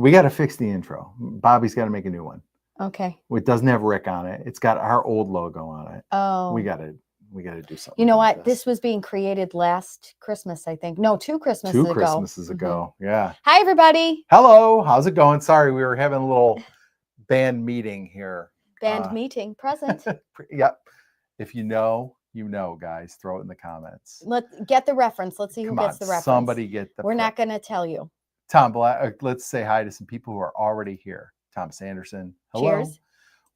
We got to fix the intro. Bobby's got to make a new one. Okay. It doesn't have Rick on it. It's got our old logo on it. Oh. We got to do something. You know about what? This was being created last Christmas, I think. No, 2 Christmases ago. 2 Christmases ago. Yeah. Hi, everybody. Hello. How's it going? Sorry, we were having a little band meeting here. Band meeting present. Yep. If you know, guys. Throw it in the comments. Let's get the reference. Let's see who gets the reference. Somebody get the. We're not going to tell you. Tom Black. Let's say hi to some people who are already here. Thomas Anderson. Hello. Cheers.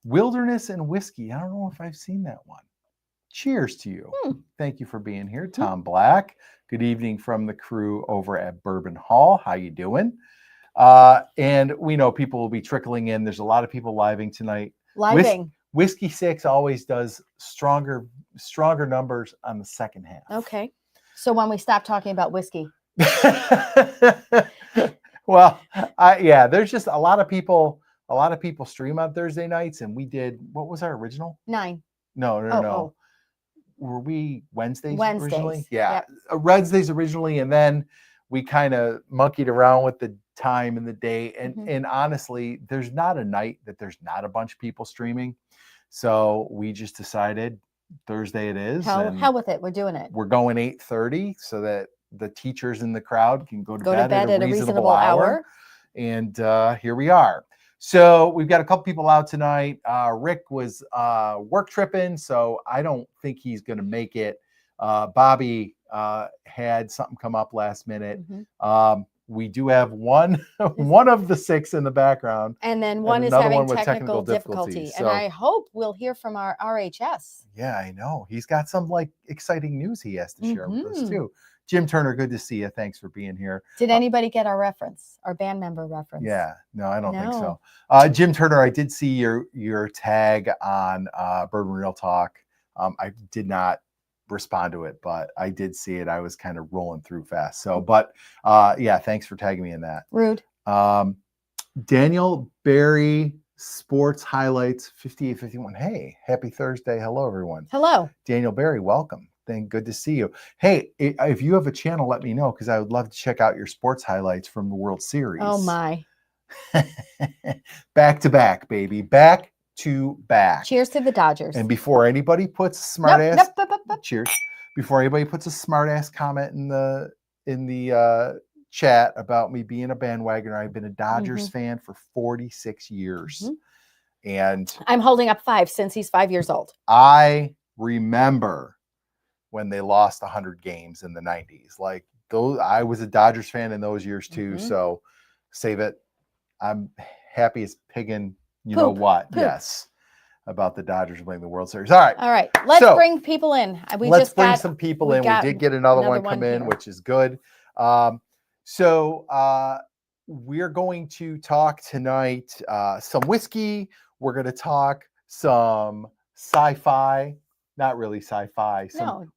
Wilderness and Whiskey. I don't know if I've seen that one. Cheers to you. Thank you for being here. Tom Black. Good evening from the crew over at Bourbon Hall. How you doing? And we know people will be trickling in. There's a lot of people living tonight. Whiskey 6 always does stronger numbers on the second half. Okay. So when we stop talking about whiskey. Well, there's just a lot of people stream on Thursday nights, and we did, what was our original? 9. No. Were we Wednesdays originally? Yeah. Yep. Wednesdays originally, and then we kind of monkeyed around with the time and the day. And honestly, there's not a night that there's not a bunch of people streaming. So we just decided Thursday it is. Hell with it. We're doing it. We're going 8:30 so that the teachers in the crowd can go to bed at a reasonable hour. And here we are. So we've got a couple people out tonight. Rick was work tripping, so I don't think he's going to make it. Bobby had something come up last minute. We do have one of the 6 in the background. And then one is having technical difficulty. So, and I hope we'll hear from our RHS. Yeah, I know. He's got some exciting news he has to share with us too. Jim Turner, good to see you. Thanks for being here. Did anybody get our reference, our band member reference? Yeah, no, I don't think so. Jim Turner, I did see your tag on Bourbon Real Talk. I did not respond to it, but I did see it. I was kind of rolling through fast. So, but thanks for tagging me in that. Rude. Daniel Barry Sports Highlights 5851. Hey, happy Thursday. Hello, everyone. Hello. Daniel Barry, welcome. Good to see you. Hey, if you have a channel, let me know, because I would love to check out your sports highlights from the World Series. Oh my. Back to back, baby. Back to back. Cheers to the Dodgers. And before anybody puts smart ass cheers. Before anybody puts a smart ass comment in the chat about me being a bandwagoner, I've been a Dodgers fan for 46 years. And I'm holding up 5 since he's 5 years old. I remember when they lost 100 games in the 90s. I was a Dodgers fan in those years too. So save it. I'm happy as piggin', know what? Poop. Yes. About the Dodgers winning the World Series. All right. Let's bring people in. Let's bring some people in. We did get another one come in, here, which is good. So we're going to talk tonight some whiskey. We're going to talk some sci-fi. Not really sci-fi.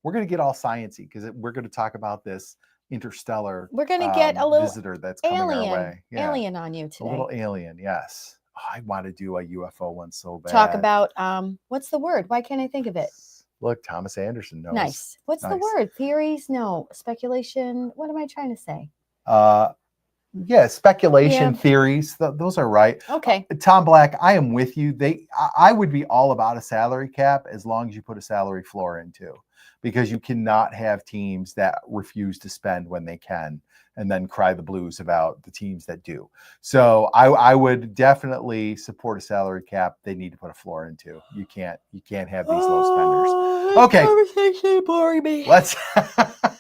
We're going to get all sciencey because we're going to talk about this interstellar. We're going to get a little visitor that's coming our way. Yeah. Alien on you today. A little alien, yes. Oh, I want to do a UFO one so bad. Talk about what's the word? Why can't I think of it? Look, Thomas Anderson knows. Nice. What's the word? Theories? No. Speculation. What am I trying to say? Speculation, theories. Those are right. Okay. Tom Black, I am with you. I would be all about a salary cap as long as you put a salary floor into, because you cannot have teams that refuse to spend when they can and then cry the blues about the teams that do. So I would definitely support a salary cap. They need to put a floor into. You can't have these low spenders. Okay. Conversation boring me. Let's.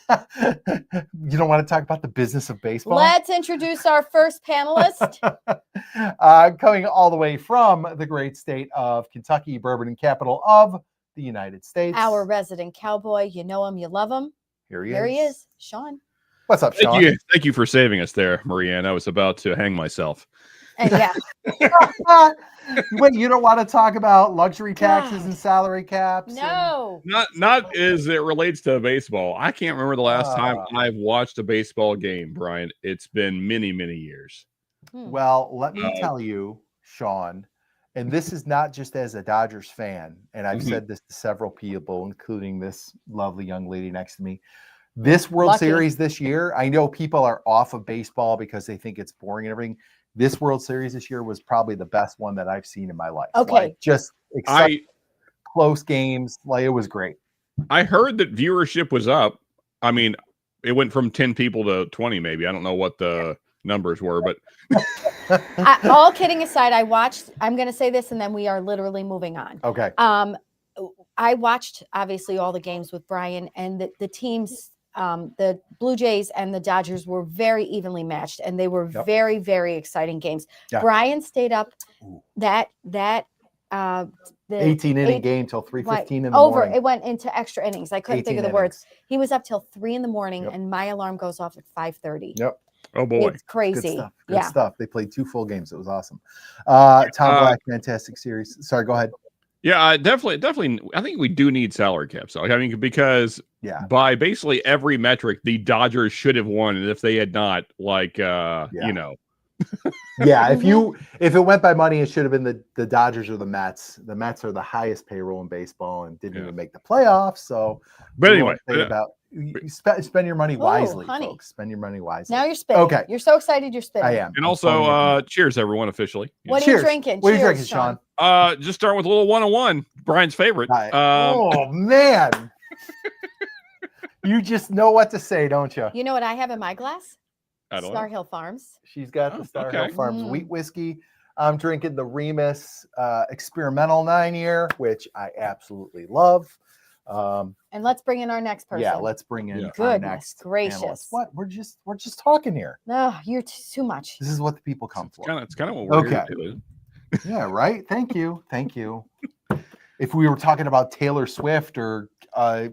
You don't want to talk about the business of baseball? Let's introduce our first panelist. Coming all the way from the great state of Kentucky, bourbon and capital of the United States. Our resident cowboy. You know him, you love him. Here he is. Sean. What's up, Sean? Thank you for saving us there, Marianne. I was about to hang myself. Yeah. Wait, you don't want to talk about luxury taxes and salary caps? No. Not as it relates to baseball. I can't remember the last time I've watched a baseball game, Brian. It's been many, many years. Well, let me tell you, Sean, and this is not just as a Dodgers fan, and I've said this to several people, including this lovely young lady next to me. This World Series this year, I know people are off of baseball because they think it's boring and everything. This World Series this year was probably the best one that I've seen in my life. Okay. Like, just exciting, close games. Like, it was great. I heard that viewership was up. I mean, it went from 10 people to 20, maybe. I don't know what the numbers were, but all kidding aside, I'm going to say this and then we are literally moving on. Okay. I watched obviously all the games with Brian, and the teams, the Blue Jays and the Dodgers were very evenly matched, and they were very, very exciting games. Yeah. Brian stayed up the 18-inning game till 3:15 in the morning. It went into extra innings. I couldn't think of the words. He was up till 3 in the morning, and my alarm goes off at 5:30. Yep. Oh boy, it's crazy. Good stuff. They played 2 full games. It was awesome. Tom Black, fantastic series. Sorry, go ahead. Yeah, definitely. I think we do need salary cap. So I mean, because by basically every metric, the Dodgers should have won, and if they had not, like, you know. Yeah, if it went by money, it should have been the Dodgers or the Mets. The Mets are the highest payroll in baseball and didn't even make the playoffs. So, but anyway, you spend your money wisely, folks. Spend your money wisely. Now you're spinning. Okay, you're so excited you're spinning. I am. And also, cheers, everyone, officially. What are you drinking? What are you drinking, Sean? Just start with a little 101, Brian's favorite. Oh man, you just know what to say, don't you? You know what I have in my glass? Star Hill Farms. She's got the Star Hill Farms wheat whiskey. I'm drinking the Remus Experimental 9-year, which I absolutely love. And let's bring in our next person. Yeah, let's bring in our Goodness next gracious. Analyst. What? We're just talking here. No, you're too much. This is what the people come for. It's kind of what we're here to do. Yeah, right. Thank you. If we were talking about Taylor Swift or I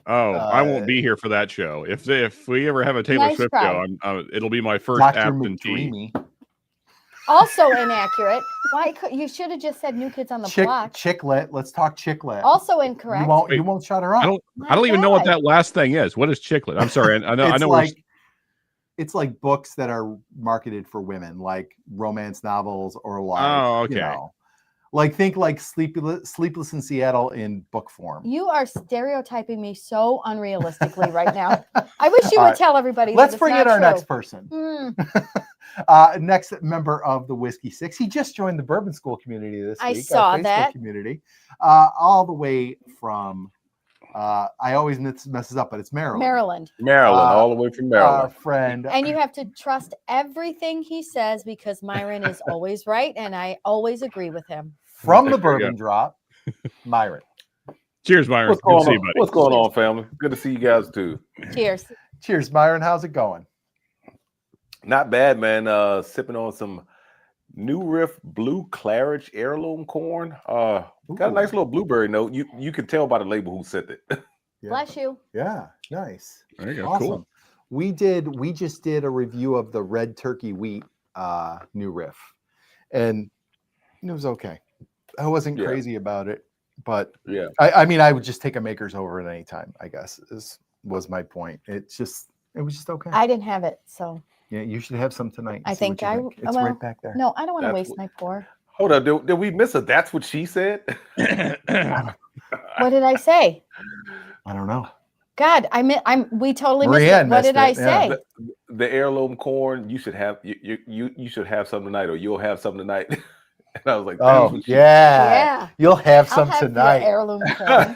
won't be here for that show. If we ever have a Taylor Swift show, it'll be my first absentee. Also inaccurate. You should have just said New Kids on the Block. Chicklet. Let's talk Chicklet. Also incorrect. You won't shut her up. I don't even know what that last thing is. What is Chicklet? I'm sorry. I know. It's like books that are marketed for women, like romance novels or like think like Sleepless in Seattle in book form. You are stereotyping me so unrealistically right now. I wish you would tell everybody. Let's bring in our next person. Next member of the Whiskey Six. He just joined the Bourbon School community this week. I saw that community, all the way from. I always mess it up, but it's Maryland. Maryland, all the way from Maryland. Our friend. And you have to trust everything he says because Myron is always right, and I always agree with him. From the Bourbon Drop, Myron. Cheers, Myron. What's going on, family? Good to see you guys too. Cheers. Cheers, Myron. How's it going? Not bad, man. Sipping on some New Riff Blue Claridge heirloom corn. Got a nice little blueberry note. You can tell by the label who sent it. Bless you. Yeah, nice. There you go. Awesome. Cool. We just did a review of the Red Turkey Wheat New Riff, and it was okay. I wasn't crazy about it, but I mean, I would just take a Maker's over at any time, I guess, was my point. It was just okay. I didn't have it, so. Yeah, you should have some tonight. I think it's right back there. No, I don't want to waste my pour. Hold on, did we miss it? That's what she said? What did I say? I don't know. God, we totally missed it. What did I say? The heirloom corn, you should have you should have some tonight, or you'll have some tonight. And I was like, oh yeah, you'll have some tonight. Heirloom corn.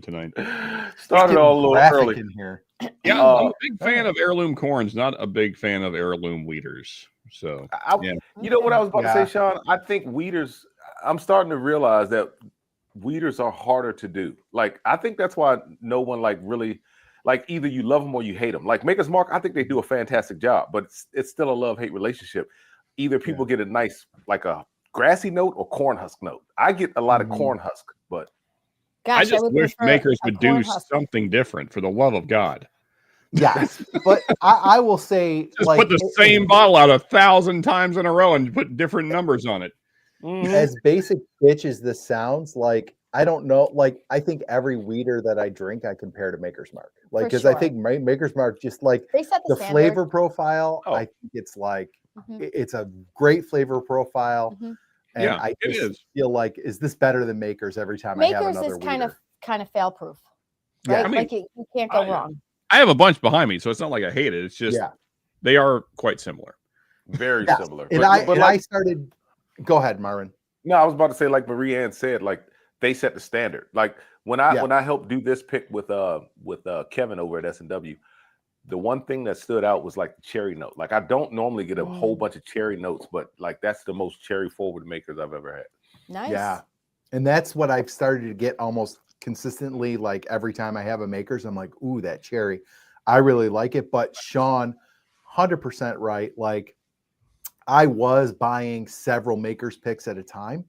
Tonight. Started all a little early in here. Yeah, I'm a big fan of heirloom corns, not a big fan of heirloom wheaters. So, you know what I was about to say, Sean? I think wheaters. I'm starting to realize that wheaters are harder to do. Like, I think that's why no one really either you love them or you hate them. Like Maker's Mark, I think they do a fantastic job, but it's still a love-hate relationship. Either people get a nice, like a grassy note or corn husk note. I get a lot of corn husk, but gosh, I just wish Makers would do something different, for the love of God. Yes, but I will say, just put the same bottle out 1,000 times in a row and put different numbers on it. As basic bitch as this sounds, like, I don't know, like, I think every wheater that I drink I compare to Maker's Mark, like, because I think Maker's Mark just like the flavor profile. I think it's like it's a great flavor profile, and I just feel like, is this better than Maker's every time I have another Maker's is kind of fail proof, right? Yeah, I mean, like you can't go wrong. I have a bunch behind me, so it's not like I hate it. It's just they are quite similar. Very similar. And I started. Go ahead, Myron. No, I was about to say, like Marie Ann said, like they set the standard. Like when I helped do this pick with Kevin over at S&W, the one thing that stood out was like the cherry note. Like I don't normally get a whole bunch of cherry notes, but like that's the most cherry forward makers I've ever had. Nice. Yeah. And that's what I've started to get almost consistently. Like every time I have a makers, I'm like, ooh, that cherry. I really like it. But Sean, 100% right. Like I was buying several makers picks at a time.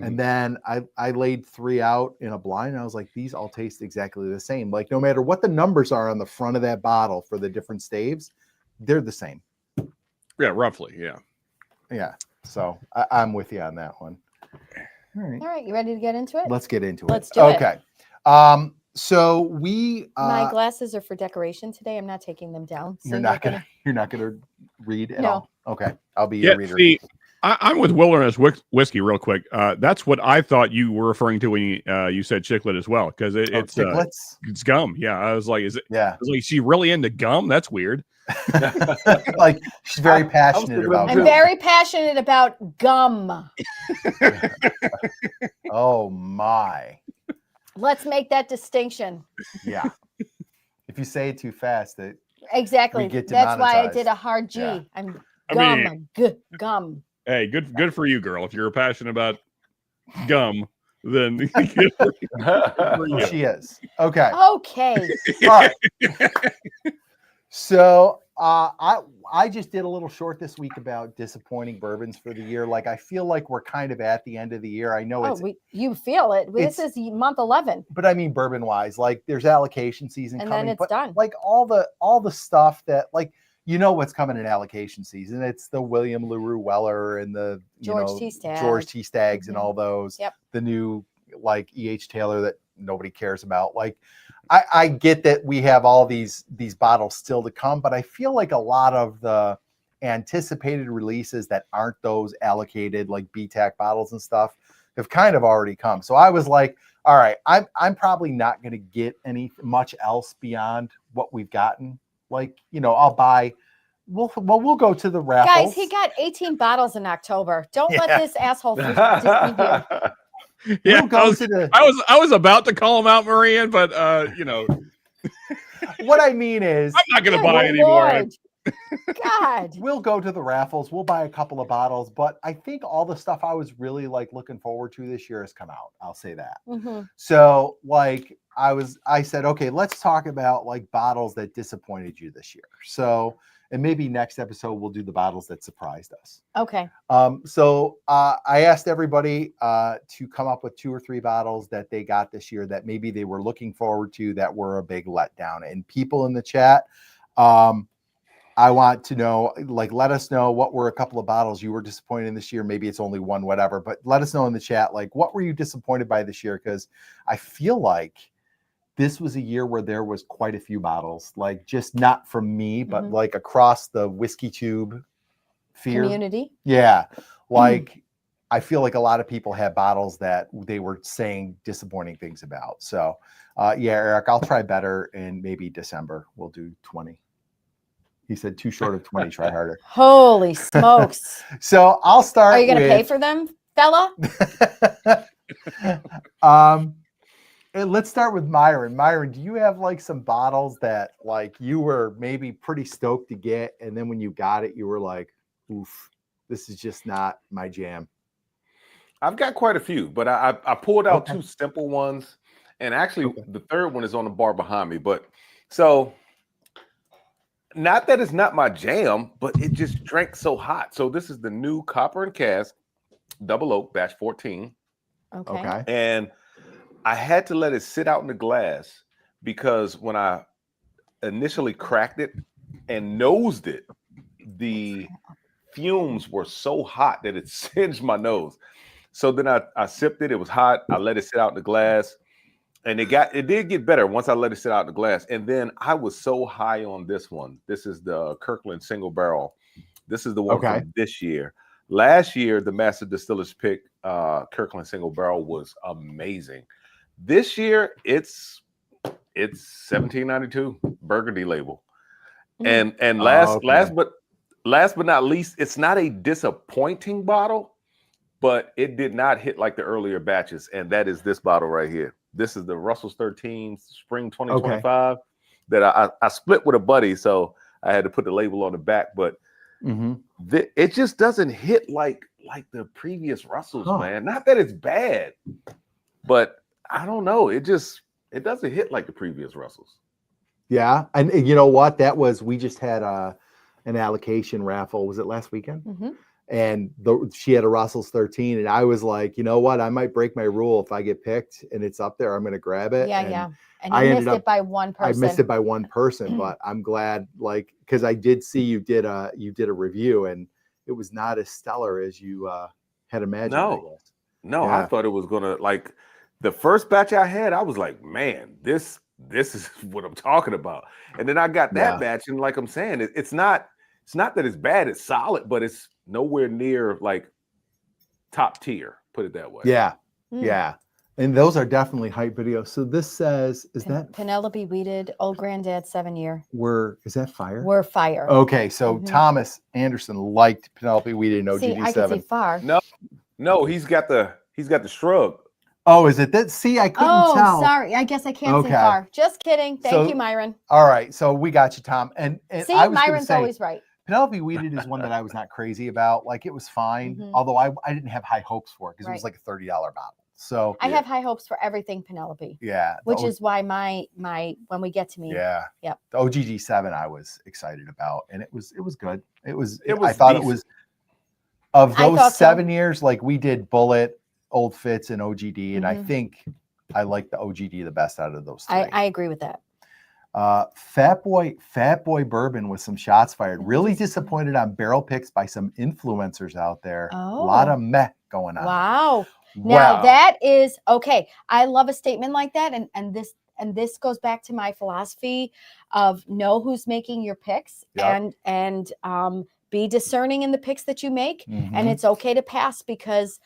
And then I laid 3 out in a blind. And I was like, these all taste exactly the same. Like no matter what the numbers are on the front of that bottle for the different staves, they're the same. Yeah, roughly. Yeah. Yeah. So I'm with you on that one. All right. You ready to get into it? Let's get into it. Let's do it. Okay. So we my glasses are for decoration today. I'm not taking them down. So you're not gonna read at all. Okay. I'll be your reader. See, I'm with Wilderness Whiskey real quick. That's what I thought you were referring to when you said chiclet as well, because it's gum. Yeah, I was like, is it? Yeah, I was like, is she really into gum? That's weird. Like she's very passionate about. I'm very passionate about gum. Oh my! Let's make that distinction. Yeah. If you say it too fast, exactly. That's why I did a hard G. Yeah. I'm gum. Hey, good for you, girl. If you're passionate about gum, then she is. Okay. Okay. All right. So I just did a little short this week about disappointing bourbons for the year. Like I feel like we're kind of at the end of the year. I know you feel it. This is month 11. But I mean bourbon wise, like there's allocation season and coming. Then it's done. Like all the stuff that like you know what's coming in allocation season. It's the William LaRue Weller and the George T. Staggs and all those. Yep. The new like E.H. Taylor that nobody cares about. Like I get that we have all these bottles still to come, but I feel like a lot of the anticipated releases that aren't those allocated like BTAC bottles and stuff have kind of already come. So I was like, all right, I'm probably not going to get much else beyond what we've gotten. Like, you know, I'll buy. We'll go to the raffles. Guys, he got 18 bottles in October. Don't let this asshole deceive you. Yeah, I was about to call him out, Marianne, but you know, what I mean is, I'm not going to buy anymore. God, we'll go to the raffles. We'll buy a couple of bottles, but I think all the stuff I was really like looking forward to this year has come out. I'll say that. So, like, I said, okay, let's talk about like bottles that disappointed you this year. So. And maybe next episode we'll do the bottles that surprised us. Okay. So I asked everybody to come up with 2 or 3 bottles that they got this year that maybe they were looking forward to that were a big letdown. And people in the chat, I want to know, like, let us know what were a couple of bottles you were disappointed in this year. Maybe it's only one, whatever. But let us know in the chat, like, what were you disappointed by this year? Because I feel like this was a year where there was quite a few bottles, like just not from me, but like across the whiskey tube community. Yeah. Like I feel like a lot of people had bottles that they were saying disappointing things about. So yeah, Eric, I'll try better in maybe December. We'll do 20. He said too short of 20, try harder. Holy smokes. So I'll start. Are you going to pay for them, fella? Let's start with Myron. Myron, do you have like some bottles that like you were maybe pretty stoked to get, and then when you got it, you were like, oof, this is just not my jam? I've got quite a few, but I pulled out 2 simple ones, and actually the third one is on the bar behind me. But so not that it's not my jam, but it just drank so hot. So this is the new Copper and Cask Double Oak Batch 14. Okay. And I had to let it sit out in the glass because when I initially cracked it and nosed it, the fumes were so hot that it singed my nose. So then I sipped it. It was hot. I let it sit out in the glass, and it did get better once I let it sit out in the glass. And then I was so high on this one. This is the Kirkland Single Barrel. This is the one from this year. Last year, the Master Distiller's Pick Kirkland Single Barrel was amazing. This year, it's 1792 Burgundy label, and last but last but not least, it's not a disappointing bottle, but it did not hit like the earlier batches, and that is this bottle right here. This is the Russell's 13 Spring 2025 that I split with a buddy, so I had to put the label on the back, but it just doesn't hit like the previous Russells, man. Not that it's bad, but I don't know. It doesn't hit like the previous Russells. Yeah, and you know what? We just had an allocation raffle. Was it last weekend? And she had a Russell's 13, and I was like, you know what? I might break my rule if I get picked and it's up there. I'm going to grab it. Yeah. And I missed it by one person. I missed it by one person, but I'm glad, because I did see you did a review, and it was not as stellar as you had imagined. No, I thought it was gonna, like, the first batch I had, I was like, man, this is what I'm talking about. And then I got that batch, and like I'm saying, it's not that it's bad, it's solid, but it's nowhere near like top tier, put it that way. Yeah. And those are definitely hype videos. So this says, is that Penelope Weeded, Old Granddad 7-year? Is that fire? We're fire. Okay, so Thomas Anderson liked Penelope Weeded in OGD7. See, I can see far. No, he's got the shrug. Oh, is it that? See, I couldn't tell. Oh, sorry. I guess I can't see far. Just kidding. Thank you, Myron. All right, so we got you, Tom. And see, I was Myron's always right. Penelope Weeded is one that I was not crazy about. Like, it was fine, although I didn't have high hopes for it because it was like a $30 bottle. So I have high hopes for everything Penelope. Yeah. Which is why my when we get to me. Yeah. Yep. The OGG7 I was excited about, and it was good. It was I thought decent. it was of those 7 years, like we did Bullet, Old Fitz, and OGD, and I think I like the OGD the best out of those three. I agree with that. Fat Boy Bourbon with some shots fired. Really disappointed on barrel picks by some influencers out there. A lot of meh going on. Wow. Now that is okay. I love a statement like that, and this goes back to my philosophy of know who's making your picks and be discerning in the picks that you make, and it's okay to pass, because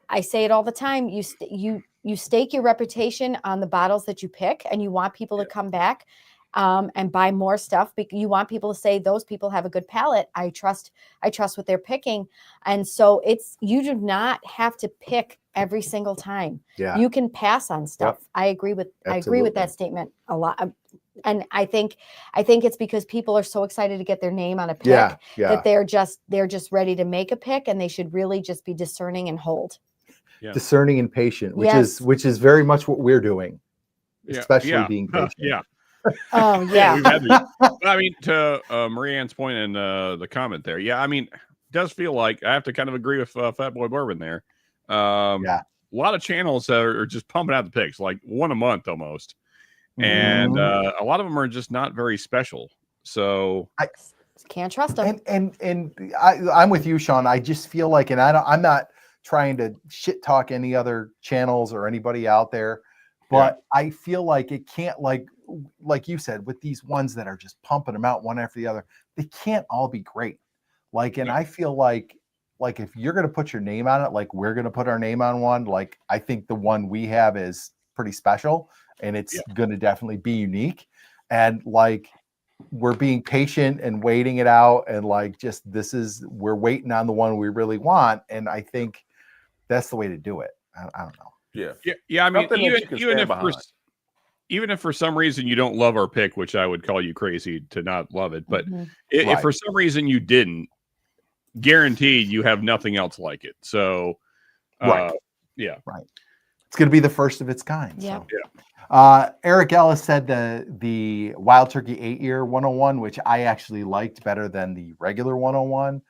I say it all the time. You stake your reputation on the bottles that you pick, and you want people to come back and buy more stuff. You want people to say those people have a good palate. I trust what they're picking. And so you do not have to pick every single time. Yeah. You can pass on stuff. I agree with that statement a lot. And I think it's because people are so excited to get their name on a pick that they're just ready to make a pick, and they should really just be discerning and hold. Yeah. Discerning and patient, which is very much what we're doing, especially being patient. Oh yeah. I mean, to Marianne's point and the comment there, I mean, it does feel like I have to kind of agree with Fat Boy Bourbon there. A lot of channels that are just pumping out the picks, like one a month almost, and a lot of them are just not very special. So I can't trust them. And I'm with you, Sean. I just feel like, and I'm not trying to shit talk any other channels or anybody out there, but I feel like it can't, like you said, with these ones that are just pumping them out one after the other, they can't all be great. And I feel like if you're going to put your name on it, like we're going to put our name on one, like I think the one we have is pretty special, and it's going to definitely be unique. And like, we're being patient and waiting it out, and like, we're waiting on the one we really want. And I think that's the way to do it. I don't know. Yeah. I mean, even if for some reason you don't love our pick, which I would call you crazy to not love it, but if for some reason you didn't, guaranteed you have nothing else like it. So, It's going to be the first of its kind. Yeah. Eric Ellis said the Wild Turkey 8-year 101, which I actually liked better than the regular 101.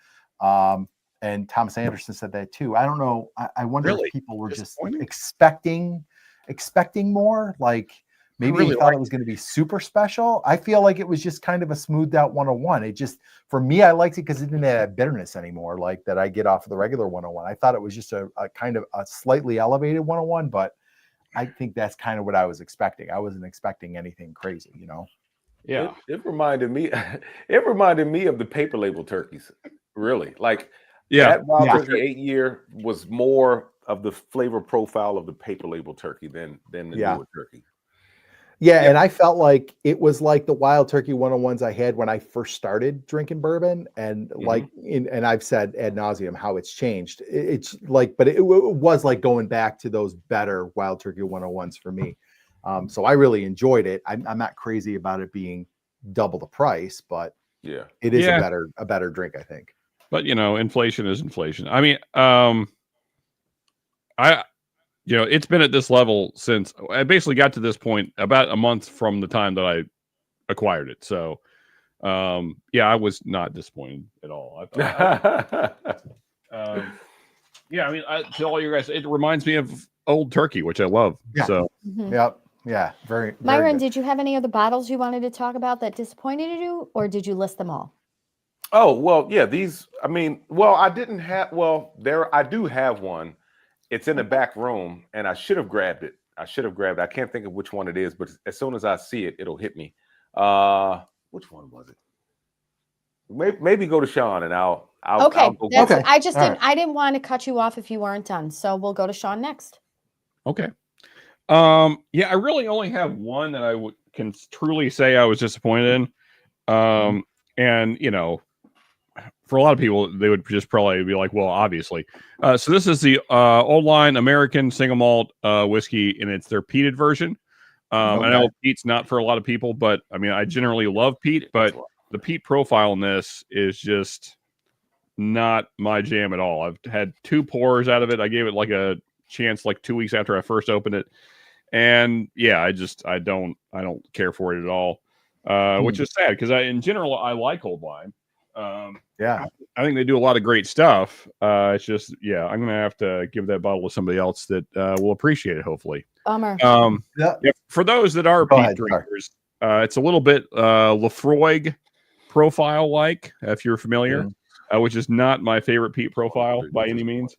And Thomas Anderson said that too. I don't know. I wonder if people were just expecting more. Like maybe they thought it was going to be super special. I feel like it was just kind of a smoothed out 101. It just, for me, I liked it because it didn't have bitterness anymore, like that I get off of the regular 101. I thought it was just a kind of a slightly elevated 101, but I think that's kind of what I was expecting. I wasn't expecting anything crazy, Yeah. It reminded me of the paper label turkeys. Really. Like that Wild Turkey 8-year was more of the flavor profile of the paper label turkey than the newer turkey. Yeah, and I felt like it was like the Wild Turkey 101s I had when I first started drinking bourbon, and and I've said ad nauseum how it's changed. It's like, but it was like going back to those better Wild Turkey 101s for me. So I really enjoyed it. I'm not crazy about it being double the price, but yeah, it is a better drink, I think. But inflation is inflation. I mean, it's been at this level since I basically got to this point about a month from the time that I acquired it. So, I was not disappointed at all. I mean, to all you guys, it reminds me of Old Turkey, which I love. Yeah. So, yeah, very. Myron, good. did you have any other bottles you wanted to talk about that disappointed you, or did you list them all? Oh, well, yeah, these, I mean, I didn't have, I do have one. It's in the back room, and I should have grabbed it. I can't think of which one it is, but as soon as I see it, it'll hit me. Which one was it? Maybe go to Sean, and I'll okay. I'll go Okay. I didn't want to cut you off if you weren't done, so we'll go to Sean next. Okay. I really only have one that I can truly say I was disappointed in. And for a lot of people, they would just probably be like, well, obviously. So this is the Old Line American Single Malt whiskey, and it's their peated version. I know peat's not for a lot of people, but I mean, I generally love peat, but the peat profile in this is just not my jam at all. I've had 2 pours out of it. I gave it like a chance like 2 weeks after I first opened it. And I don't care for it at all, which is sad because in general, I like Old Line. I think they do a lot of great stuff. It's just, I'm going to have to give that bottle to somebody else that will appreciate it, hopefully. Bummer. For those that are peat drinkers, it's a little bit Laphroaig profile like, if you're familiar, which is not my favorite peat profile by any means.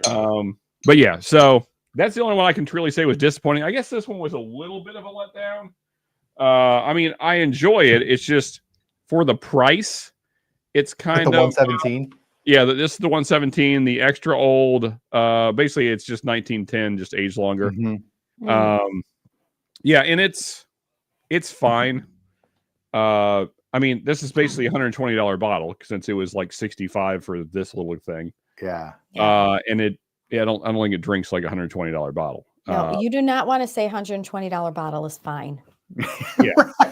But so that's the only one I can truly say was disappointing. I guess this one was a little bit of a letdown. I mean, I enjoy it. It's just for the price. It's kind of 117. This is the 117, the extra old. Basically, it's just 1910, just aged longer. And it's fine. I mean, this is basically $120 bottle since it was like $65 for this little thing. And I don't think it drinks like $120 bottle. No, you do not want to say $120 bottle is fine.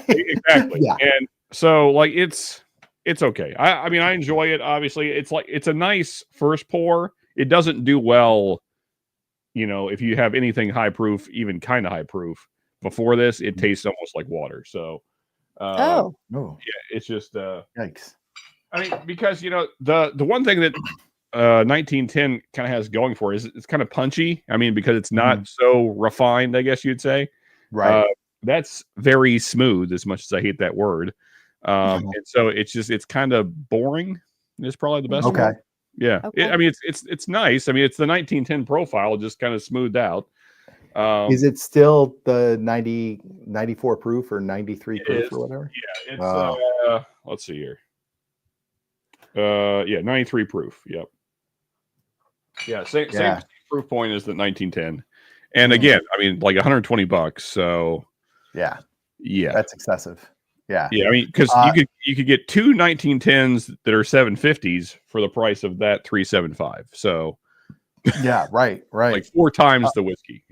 Exactly. And so like it's okay. I mean, I enjoy it. Obviously, it's a nice first pour. It doesn't do well, if you have anything high proof, even kind of high proof before this, it tastes almost like water. So, it's just yikes. I mean, because the one thing that 1910 kind of has going for it is it's kind of punchy. I mean, because it's not so refined, I guess you'd say. Right. That's very smooth. As much as I hate that word. And so it's kind of boring is probably the best word. I mean it's nice. I mean it's the 1910 profile just kind of smoothed out. Is it still the 94 proof or 93 proof or whatever? It's let's see here. 93 proof. Yep. Same proof point as the 1910. And again, I mean like $120, so yeah, that's excessive. I mean, because you could get 2 1910s that are 750s for the price of that 375. So right, like 4 times the whiskey.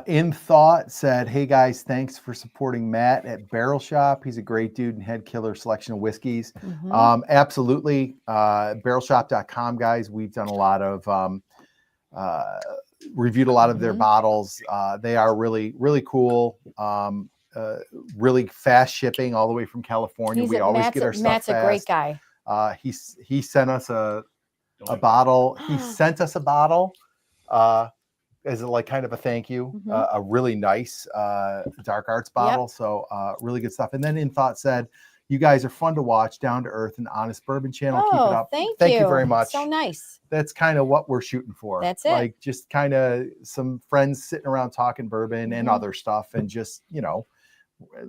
In Thought said, "Hey guys, thanks for supporting Matt at Barrel Shop. He's a great dude and had killer selection of whiskeys." Absolutely, barrelshop.com guys. We've done a lot of reviewed a lot of their bottles. They are really, really cool. Really fast shipping all the way from California. We always get our stuff Matt's fast. a great guy. He sent us a bottle. He sent us a bottle as like kind of a thank you. A really nice Dark Arts bottle. So really good stuff. And then In Thought said, "You guys are fun to watch, down to earth and honest bourbon channel. Keep it up." Thank you very much. So nice. That's kind of what we're shooting for. That's it. Like just kind of some friends sitting around talking bourbon and other stuff, and just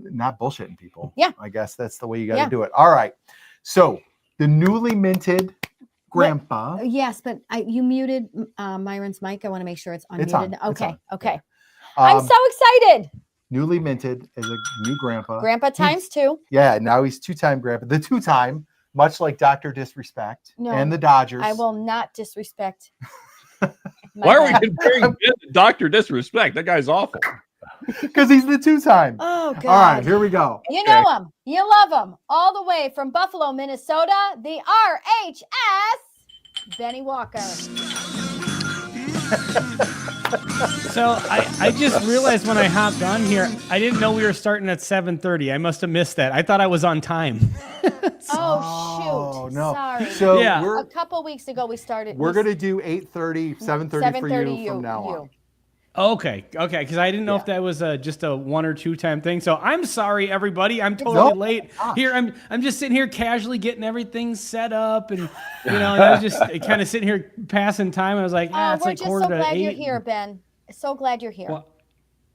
not bullshitting people. I guess that's the way you got to do it. All right. So the newly minted Grandpa. Yes, but you muted Myron's mic. I want to make sure it's unmuted. It's on. Okay. Yeah. I'm so excited. newly minted as a new grandpa. Grandpa times 2. Yeah, now he's 2-time grandpa. The 2-time, much like Dr. Disrespect and the Dodgers. I will not disrespect. Why are we comparing Ben to Dr. Disrespect? That guy's awful. Because he's the 2-time. Oh, God. All right, here we go. You know him. You love him. All the way from Buffalo, Minnesota, the RHS, Benny Walker. So I just realized when I hopped on here, I didn't know we were starting at 7:30. I must have missed that. I thought I was on time. Oh, shoot. No. Sorry. So a couple weeks ago we started. We're going to do 8:30, 7:30 for you from now on. Okay, because I didn't know if that was just a 1 or 2 time thing. So I'm sorry, everybody. I'm totally late. Here, I'm just sitting here casually getting everything set up, and and I was just kind of sitting here passing time. I was like, it's like 7:45. We're just so glad you're here, Ben. So glad you're here. Well,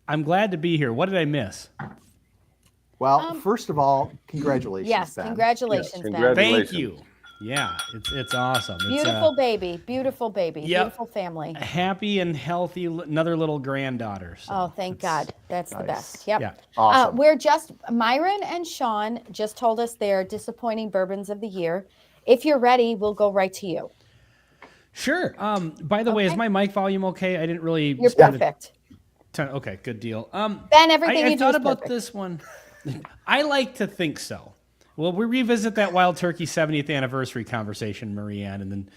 I'm glad to be here. What did I miss? Well, first of all, congratulations. Yes, Ben. congratulations, Yes, Ben. congratulations. Thank you. Yeah, it's awesome. Beautiful baby, beautiful baby, beautiful family. Happy and healthy, another little granddaughter. So thank God. That's the best. Yep. Yeah. Awesome. Myron and Sean just told us they're disappointing bourbons of the year. If you're ready, we'll go right to you. Sure. By the way, is my mic volume okay? I didn't really. You're perfect. Okay, good deal. Ben, everything I you do thought is about perfect. this one. I like to think so. Well, we revisit that Wild Turkey 70th anniversary conversation, Marianne, and then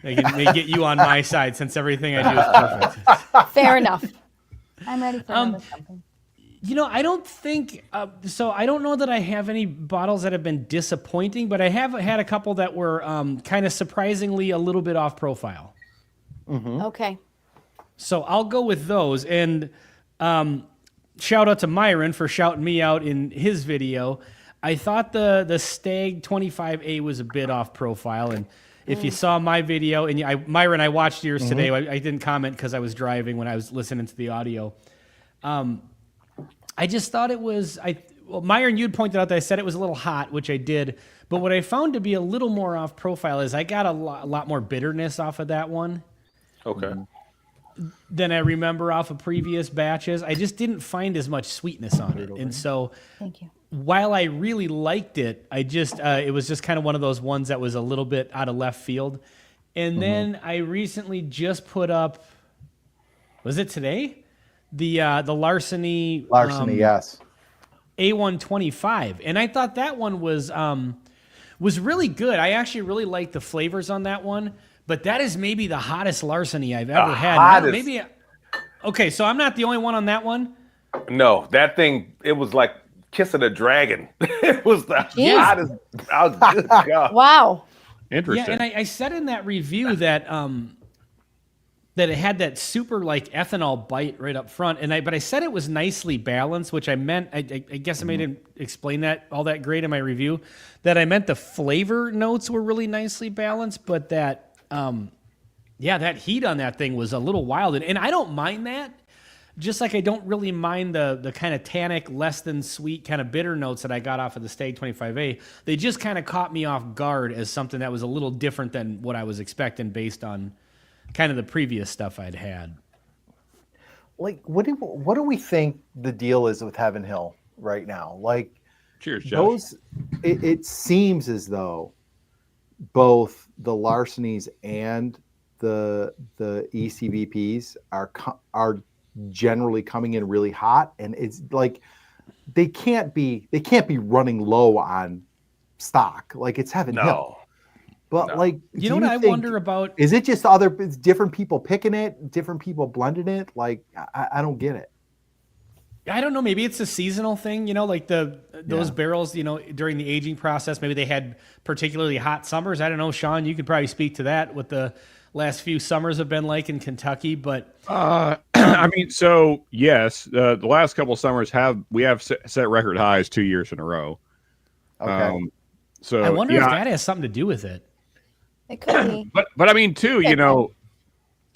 they get you on my side since everything I do is perfect. Fair enough. I'm ready for another something. I don't think so. I don't know that I have any bottles that have been disappointing, but I have had a couple that were kind of surprisingly a little bit off profile. Mm-hmm. Okay. So I'll go with those. And shout out to Myron for shouting me out in his video. I thought the Stag 25A was a bit off profile, and if you saw my video, and Myron, I watched yours today. I didn't comment because I was driving when I was listening to the audio. I just thought it was Myron, you'd pointed out that I said it was a little hot, which I did. But what I found to be a little more off profile is I got a lot more bitterness off of that one. Okay. Than I remember off of previous batches. I just didn't find as much sweetness on it, and so. Thank you. While I really liked it, I just it was just kind of one of those ones that was a little bit out of left field. And then I recently just put up, was it today? The Larceny. Yes. A125, and I thought that one was really good. I actually really liked the flavors on that one, but that is maybe the hottest Larceny I've ever had. Maybe. Okay, so I'm not the only one on that one. No, that thing, it was like kissing a dragon. It was the hottest. Oh, good God. Wow. Interesting. Yeah, and I said in that review that that it had that super like ethanol bite right up front, but I said it was nicely balanced, which I meant. I guess I didn't explain that all that great in my review. That I meant the flavor notes were really nicely balanced, but that that heat on that thing was a little wild, and I don't mind that. Just like I don't really mind the kind of tannic, less than sweet kind of bitter notes that I got off of the Stag 25A. They just kind of caught me off guard as something that was a little different than what I was expecting based on kind of the previous stuff I'd had. Like, what do we think the deal is with Heaven Hill right now? Like, cheers, Josh. It seems as though both the Larcenies and the ECVPs are generally coming in really hot, and it's like they can't be running low on stock. Like, it's Heaven Hill. But like, you know what I wonder about? Is it just different people picking it, different people blending it? Like, I don't get it. I don't know. Maybe it's a seasonal thing, like those barrels, during the aging process, maybe they had particularly hot summers. I don't know, Sean, you could probably speak to that, what the last few summers have been like in Kentucky, but I mean, so yes, the last couple of summers we have set record highs 2 years in a row. Okay. So I wonder if that has something to do with it. It could be. But I mean, too,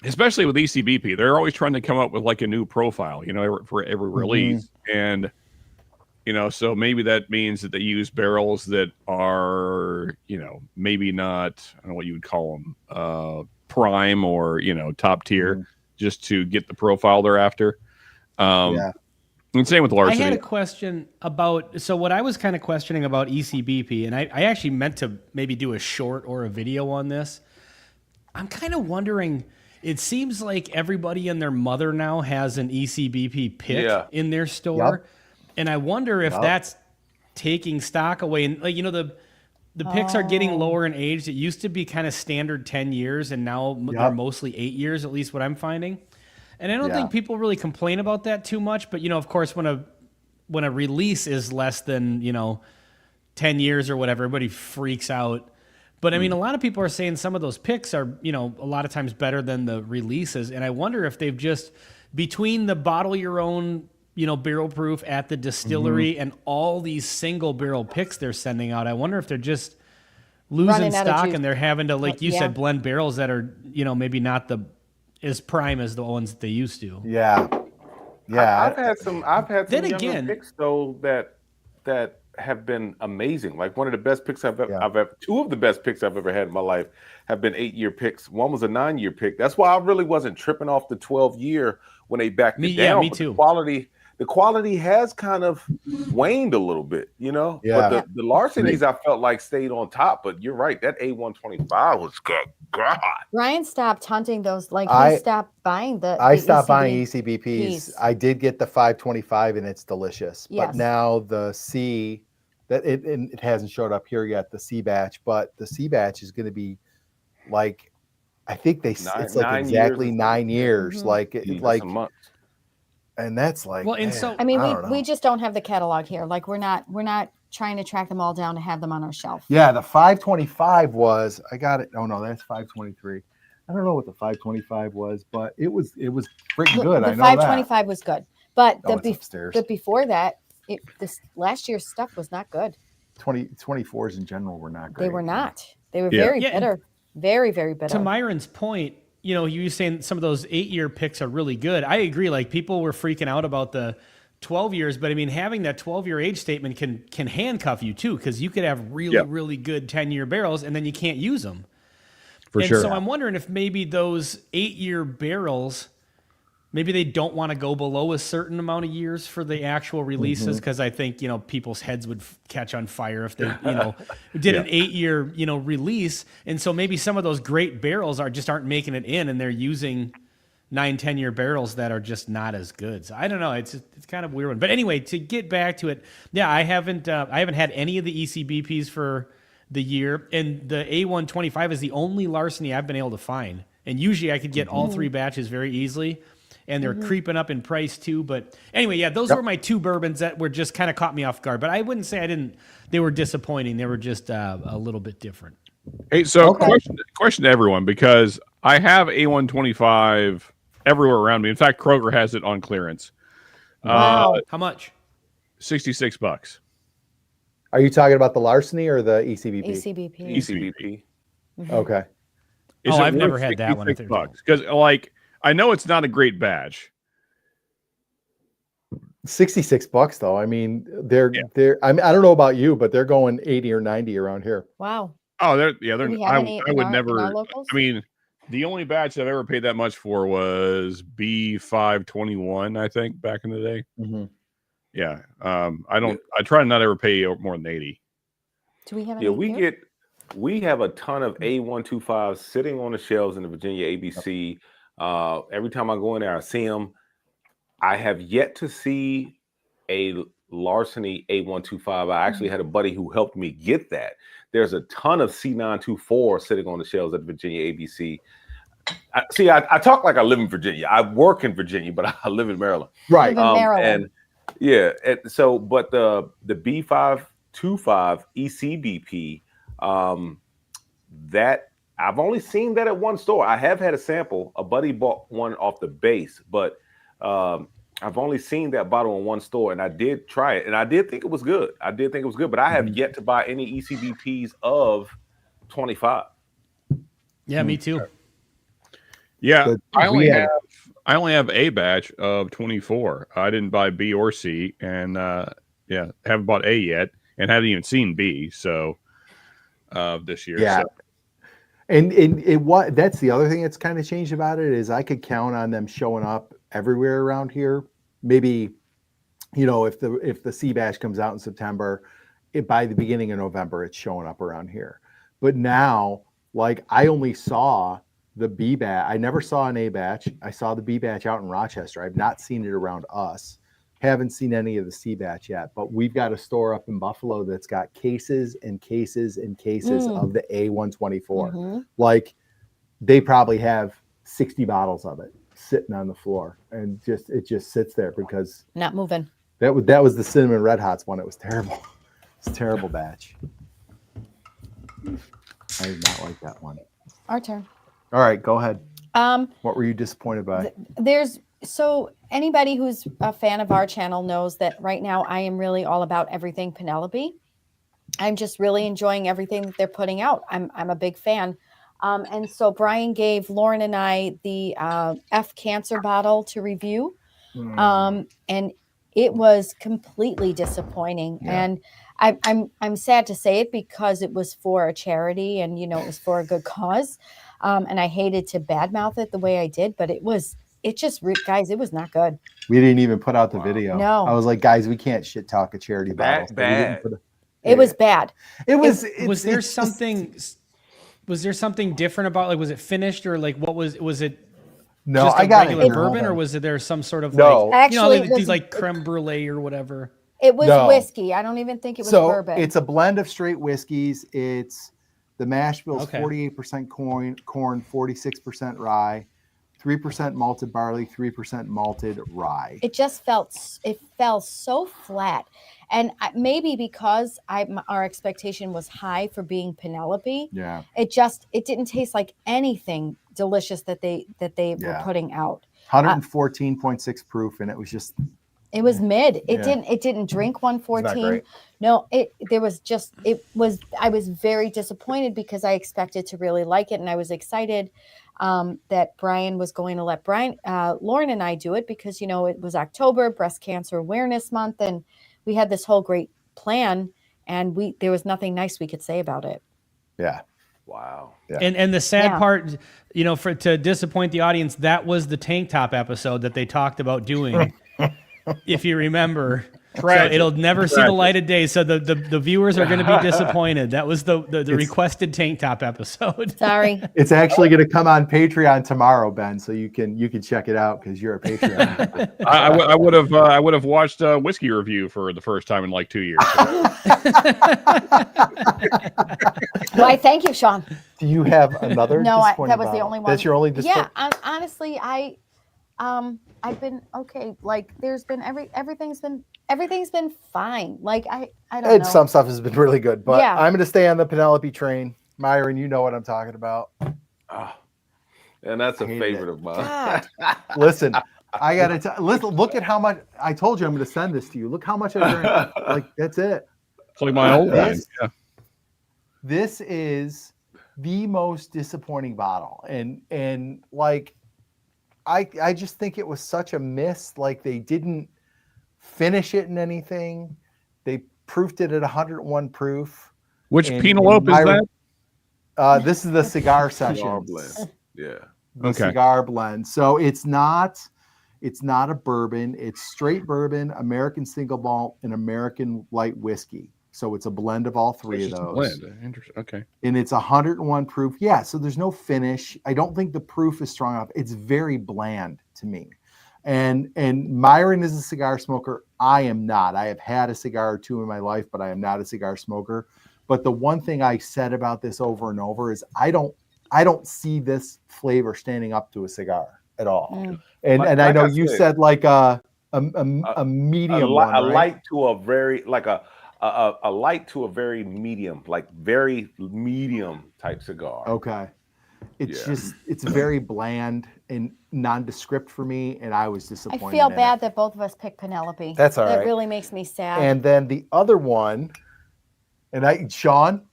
especially with ECBP, they're always trying to come up with like a new profile, for every release. And, so maybe that means that they use barrels that are, maybe not, I don't know what you would call them, prime or, top tier, just to get the profile they're after. And same with I larceny. had a question about, so what I was kind of questioning about ECBP, and I actually meant to maybe do a short or a video on this. I'm kind of wondering, it seems like everybody and their mother now has an ECBP pick in their store. Yep. And I wonder if that's taking stock away. And like, the picks are getting lower in age. It used to be kind of standard 10 years, and now they're mostly 8 years, at least what I'm finding. And I don't think people really complain about that too much. But, of course, when a release is less than, 10 years or whatever, everybody freaks out. But, I mean, a lot of people are saying some of those picks are, a lot of times better than the releases. And I wonder if they've just, between the bottle your own, barrel proof at the distillery and all these single barrel picks they're sending out, I wonder if they're just losing stock and they're having to, like you said, blend barrels that are, maybe not as prime as the ones that they used to. Yeah. I've had some younger picks though that have been amazing. Like one of the best picks I've ever, two of the best picks I've ever had in my life have been 8-year picks. One was a 9-year pick. That's why I really wasn't tripping off the 12-year when they backed it down. Me too. The quality has kind of waned a little bit, Yeah. But the larcenies I felt like stayed on top. But you're right, that A125 was good. God. Ryan stopped hunting those. Like he stopped buying I stopped buying ECBPs. I did get the 525 and it's delicious. Yes. But now the C, that it hasn't showed up here yet, the C batch, but the C batch is going to be like, I think it's like exactly 9 years. Mm-hmm. Like and that's like, well, and so I mean, we just don't have the catalog here. Like we're not trying to track them all down to have them on our shelf. Yeah, the 525 was, I got it. Oh no, that's 523. I don't know what the 525 was, but it was freaking good. The 525 was good, but before that, this last year's stuff was not good. 24s in general were not great. They were not. They were very bitter, very, very bitter. To Myron's point, you were saying some of those 8-year picks are really good. I agree. Like people were freaking out about the 12 years, but I mean, having that 12-year age statement can handcuff you too, because you could have really good 10-year barrels and then you can't use them. For sure. So I'm wondering if maybe those 8-year barrels, maybe they don't want to go below a certain amount of years for the actual releases, because I think, people's heads would catch on fire if they, did an 8-year, release. And so maybe some of those great barrels aren't making it in, and they're using 9-10-year barrels that are just not as good. So I don't know. It's kind of a weird one. But anyway, to get back to it, I haven't had any of the ECBPs for the year, and the A125 is the only larceny I've been able to find. And usually I could get all 3 batches very easily, and they're creeping up in price too. But anyway, those were my 2 bourbons that were just kind of caught me off guard. But I wouldn't say they were disappointing. They were just a little bit different. Hey, so question to everyone, because I have A125 everywhere around me. In fact, Kroger has it on clearance. Wow. How much? $66. Are you talking about the larceny or the ECBP? ECBP. Mm-hmm. Okay. I've never had that one. Because I know it's not a great batch. $66 though. I mean, they're I mean, I don't know about you, but they're going 80 or 90 around here. Wow. Oh, they're I would never. I mean, the only batch I've ever paid that much for was B521, I think, back in the day. Mm-hmm. Yeah. I try to not ever pay more than 80. Do we have any? We have a ton of A125s sitting on the shelves in the Virginia ABC. Every time I go in there, I see them. I have yet to see a larceny A125. I actually had a buddy who helped me get that. There's a ton of C924 sitting on the shelves at Virginia ABC. I talk like I live in Virginia. I work in Virginia, but I live in Maryland. Right. Maryland. But the B525 ECBP, that I've only seen that at one store. I have had a sample. A buddy bought one off the base, but I've only seen that bottle in one store, and I did try it, and I did think it was good. But I have yet to buy any ECBPs of 25. Yeah, me too. Yeah, I only have a batch of 24. I didn't buy B or C, and haven't bought A yet, and haven't even seen B. So this year, yeah. So. And that's the other thing that's kind of changed about it is I could count on them showing up everywhere around here. Maybe you know, if the sea bass comes out in September, by the beginning of November, it's showing up around here. But now, like, I only saw the B batch. I never saw an A batch. I saw the B batch out in Rochester. I've not seen it around us. Haven't seen any of the C batch yet, but we've got a store up in Buffalo that's got cases and cases and cases of the A124. Like, they probably have 60 bottles of it sitting on the floor, and it just sits there because not moving. That was the Cinnamon Red Hots one. It was terrible. It's a terrible batch. I did not like that one. Our turn. All right, go ahead. What were you disappointed by? So anybody who's a fan of our channel knows that right now I am really all about everything Penelope. I'm just really enjoying everything that they're putting out. I'm a big fan. And so Brian gave Lauren and I the F Cancer bottle to review. And it was completely disappointing. Yeah. And I'm sad to say it because it was for a charity and, you know, it was for a good cause. And I hated to badmouth it the way I did, but guys, it was not good. We didn't even put out the video. No. I was like, guys, we can't shit talk a charity bottle. Bad. It was bad. Was there something different about, like, was it finished or like what was it? No, just I got regular it. bourbon, or was there some sort of actually, you know, these like creme brulee or whatever? It was whiskey. I don't even think it was bourbon. It's a blend of straight whiskeys. It's the mash bill's 48% corn, 46% rye, 3% malted barley, 3% malted rye. It fell so flat. And maybe because our expectation was high for being Penelope. Yeah. It didn't taste like anything delicious that they were putting out. 114.6 proof, and it was just. It was mid. It didn't drink 114. No, I was very disappointed because I expected to really like it, and I was excited that Brian was going to let Lauren and I do it because, you know, it was October, Breast Cancer Awareness Month, and we had this whole great plan, and there was nothing nice we could say about it. Yeah. Wow. Yeah. And the sad part, you know, to disappoint the audience, that was the tank top episode that they talked about doing. If you remember, so it'll never see the light of day. So the viewers are going to be disappointed. That was the requested tank top episode. Sorry. It's actually going to come on Patreon tomorrow, Ben. So you can check it out because you're a Patreon. I would have watched a whiskey review for the first time in like 2 years. Why? Thank you, Sean. Do you have another? No, that was the only one. That's your only disappointment? Yeah, honestly, I've been okay. Like, everything's been fine. Like, I don't know. Some stuff has been really good, but Yeah. I'm going to stay on the Penelope train. Myron, you know what I'm talking about. And that's a favorite of mine. Listen, I got to look at how much. I told you I'm going to send this to you. Look how much I drank. Like, that's it. It's like my old wine. Yeah. This is the most disappointing bottle, and like, I just think it was such a miss. Like, they didn't finish it in anything. They proofed it at 101 proof. Which Penelope is that? This is the cigar session. Yeah. The cigar blend. So it's not a bourbon. It's straight bourbon, American single malt, and American light whiskey. So it's a blend of all three of those. Blend. Interesting. Okay. And it's 101 proof. Yeah. So there's no finish. I don't think the proof is strong enough. It's very bland to me. And Myron is a cigar smoker. I am not. I have had a cigar or two in my life, but I am not a cigar smoker. But the one thing I said about this over and over is I don't see this flavor standing up to a cigar at all. And I know you said like a medium one, right? A light to a very like a light to a very medium, like very medium type cigar. Okay. It's very bland and nondescript for me, and I was disappointed. I feel bad that both of us picked Penelope. That's all right. That really makes me sad. And then the other one, and Sean,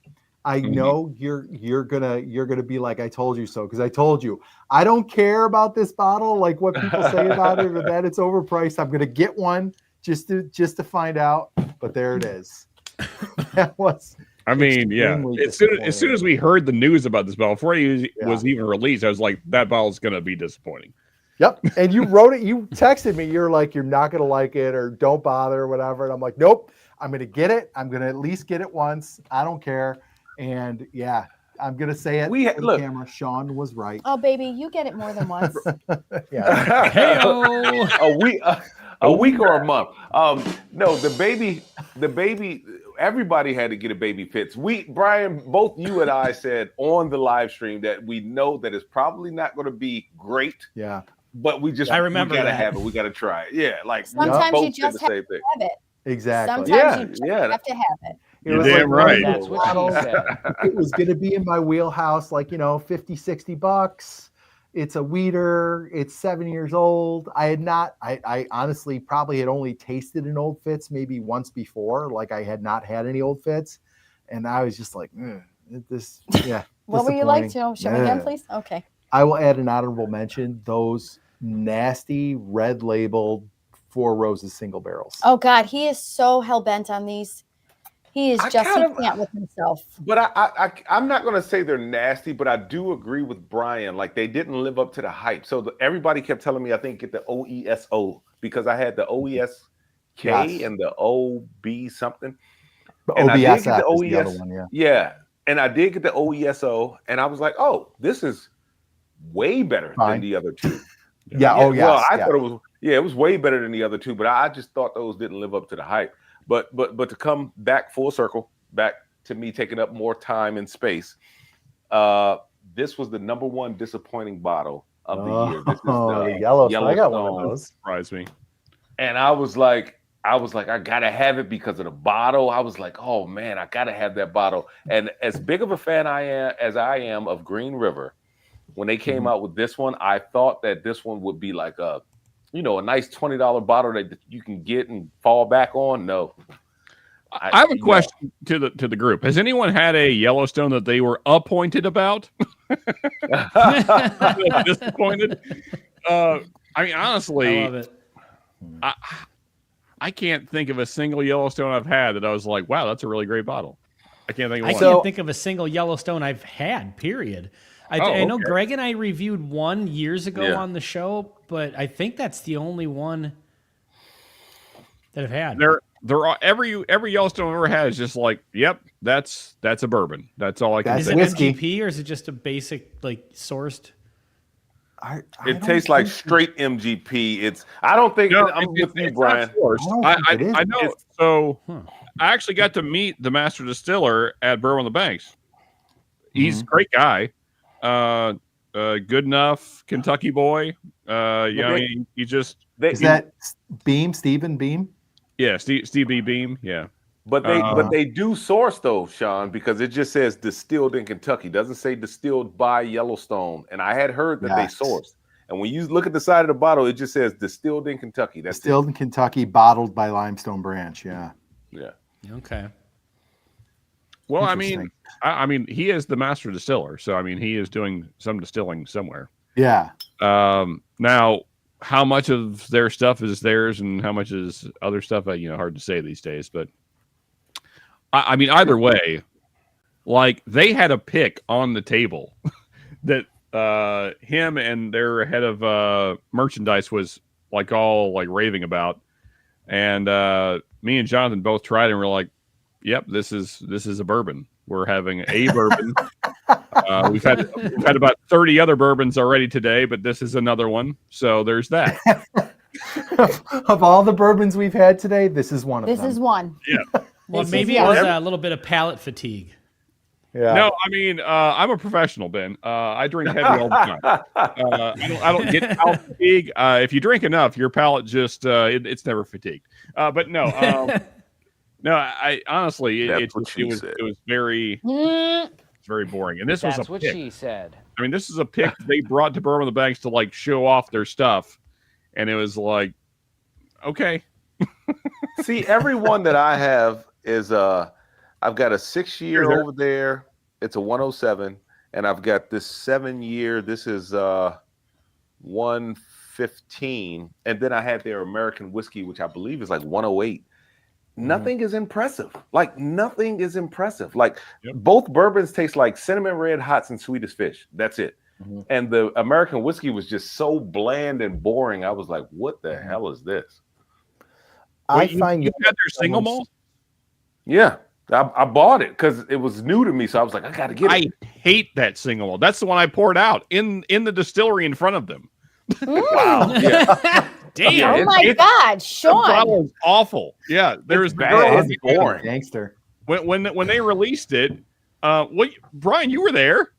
I know you're gonna be like, I told you so, because I told you I don't care about this bottle, like what people say about it, or that it's overpriced. I'm gonna get one just to find out. But there it is. That was. I mean, yeah. As soon as we heard the news about this bottle, before it was even released, I was like, that bottle's going to be disappointing. Yep. And you wrote it. You texted me. You're like, you're not going to like it or don't bother or whatever. And I'm like, nope, I'm going to get it. I'm going to at least get it once. I don't care. And yeah, I'm going to say it for the camera. Sean was right. Oh, baby, you get it more than once. Yeah. A week or a month. No, the baby, everybody had to get a baby fix. Brian, both you and I said on the live stream that we know that it's probably not going to be great. Yeah. But we just, I remember we got to that. have it. We got to try it. Yeah. Like sometimes you just have to have it. Exactly. Sometimes you just have to have it. You're damn right. That's what she said. It was going to be in my wheelhouse, like, $50, $60. It's a weeder. It's 7 years old. I honestly probably had only tasted an Old Fitz maybe once before. Like I had not had any Old Fitz. And I was just like, this, yeah. What were you like? Show me again, please. Okay. I will add an honorable mention. Those nasty red labeled Four Roses single barrels. Oh God, he is so hell bent on these. He is he can't with himself. But I'm not going to say they're nasty, but I do agree with Brian. Like they didn't live up to the hype. So everybody kept telling me, I think, get the OESO because I had the OESK and the OB something. And I did get the OES. Yeah. And I did get the OESO. And I was like, oh, this is way better than the other two. Yeah. Oh, yeah. Well, I thought it was, it was way better than the other two, but I just thought those didn't live up to the hype. But to come back full circle, back to me taking up more time and space, this was the number one disappointing bottle of the year. This is the Yellowstone. I got one of those. Surprised me. And I was like, I gotta have it because of the bottle. I was like, oh man, I gotta have that bottle. And as big of a fan as I am of Green River, when they came out with this one, I thought that this one would be like a nice $20 bottle that you can get and fall back on. No. I have a question to the group. Has anyone had a Yellowstone that they were appointed about? Disappointed? I mean, honestly, I love it. I can't think of a single Yellowstone I've had that I was like, wow, that's a really great bottle. I can't think of one. I can't think of a single Yellowstone I've had, period. I know Greg and I reviewed one years ago on the show, but I think that's the only one that I've had. There are every Yellowstone I've ever had is just like, yep, that's a bourbon. That's all I can say. Is it MGP or is it just a basic like sourced? It tastes like straight MGP. I don't think I'm with you, Brian. I know. So I actually got to meet the master distiller at Bourbon on the Banks. He's a great guy. Good enough Kentucky boy. He just is that Stephen Beam? Yeah, Steve B. Beam. Yeah, but they do source though, Sean, because it just says distilled in Kentucky. It doesn't say distilled by Yellowstone. And I had heard that they sourced. And when you look at the side of the bottle, it just says distilled in Kentucky. That's distilled in Kentucky, bottled by Limestone Branch. Yeah. Yeah. Okay. Well, I mean, he is the master distiller, so I mean, he is doing some distilling somewhere. Yeah. Now, how much of their stuff is theirs, and how much is other stuff? Hard to say these days. But I mean, either way, like they had a pick on the table that him and their head of merchandise was like all like raving about, and me and Jonathan both tried it and we're like, yep, this is a bourbon. We're having a bourbon. We've had about 30 other bourbons already today, but this is another one. So there's that. Of all the bourbons we've had today, this is one of them. This is one. Yeah. Well, maybe it was a little bit of palate fatigue. Yeah. No, I mean, I'm a professional, Ben. I drink heavy all the time. I don't get palate fatigue. If you drink enough, your palate just it's never fatigued. But no. No, I honestly, it was very boring, and this was what pick. She said. I mean, this is a pick they brought to Bourbon on the Banks to like show off their stuff, and it was like, okay. See, every one that I have is I've got a 6-year over there. It's a 107, and I've got this 7-year. This is 115, and then I had their American whiskey, which I believe is like 108. Nothing is impressive. Like nothing is impressive. Like both bourbons taste like cinnamon red hots and sweetest fish. That's it. and the American whiskey was just so bland and boring. I was like, "What the hell is this?" You had their single malt? Yeah, I bought it because it was new to me, so I was like, "I got to get it." I hate that single malt. That's the one I poured out in the distillery in front of them. Wow. Yeah. Damn. Oh my God, The Sean. bottle is awful. Yeah, there's bad. It's boring. Gangster. when they released it. Brian, you were there.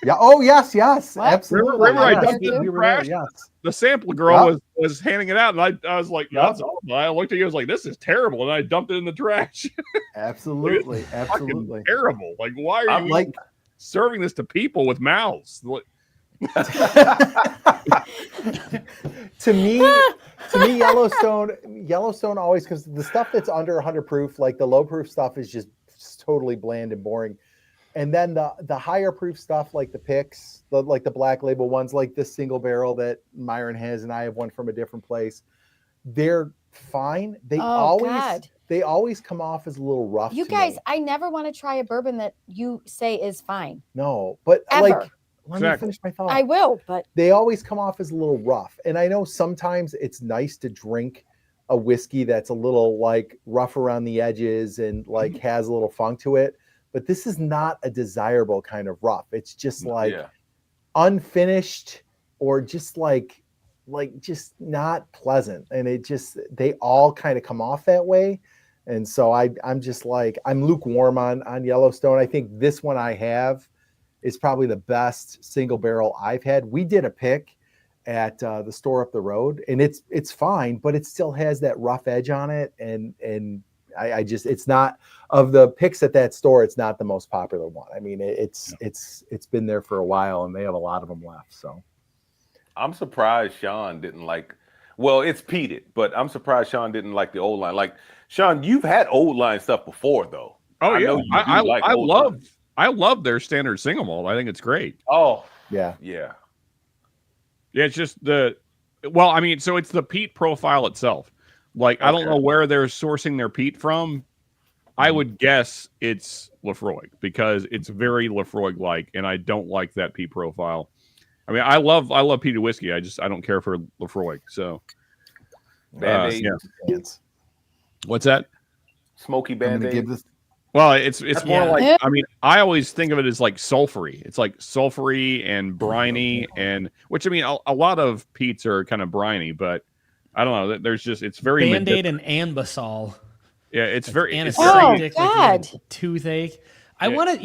Yeah. Oh yes, yes, What? absolutely. Remember I yes. dumped it in We the were there, trash? yes. The sample girl Yep. was handing it out, and I was like, Yep. "That's all." I looked at you, I was like, "This is terrible," and I dumped it in the trash. Absolutely, Fucking absolutely. terrible. Like, why are I'm you like, serving this to people with mouths? Like, to me, Yellowstone always, because the stuff that's under 100 proof, like the low proof stuff, is just totally bland and boring. And then the higher proof stuff, like the picks, like the black label ones, like this single barrel that Myron has, and I have one from a different place. They're fine. They always come off as a little rough. You to guys, me. I never want to try a bourbon that you say is fine. No, but Ever. like, let me finish my thought. I will, but They always come off as a little rough. And I know sometimes it's nice to drink a whiskey that's a little like rough around the edges and like has a little funk to it. But this is not a desirable kind of rough. It's just like unfinished or just like just not pleasant. And they all kind of come off that way. And so I'm just like, I'm lukewarm on Yellowstone. I think this one I have is probably the best single barrel I've had. We did a pick at the store up the road, and it's fine, but it still has that rough edge on it. And I just, it's not, of the picks at that store, it's not the most popular one. I mean, it's been there for a while, and they have a lot of them left. So I'm surprised Sean didn't like. Well, it's peated, but I'm surprised Sean didn't like the old line. Like, Sean, you've had old line stuff before, though. oh yeah, Love. I love their standard single malt. I think it's great. Oh yeah. yeah. Yeah, it's just I mean, so it's the peat profile itself. Like, I don't know where they're sourcing their peat from. I would guess it's Laphroaig, because it's very Laphroaig-like, and I don't like that peat profile. I mean, I love peated whiskey. I don't care for Laphroaig. So, Band-Aid. yeah. What's that? Smoky I'm gonna Band-Aid. give this. Well, it's more like, Yeah. I mean, I always think of it as like sulfury. It's like sulfury and briny, and which, I mean, a lot of peats are kind of briny, but I don't know. There's just, it's very Band-Aid and Anbesol. yeah, it's very anesthetic. God. Toothache. I want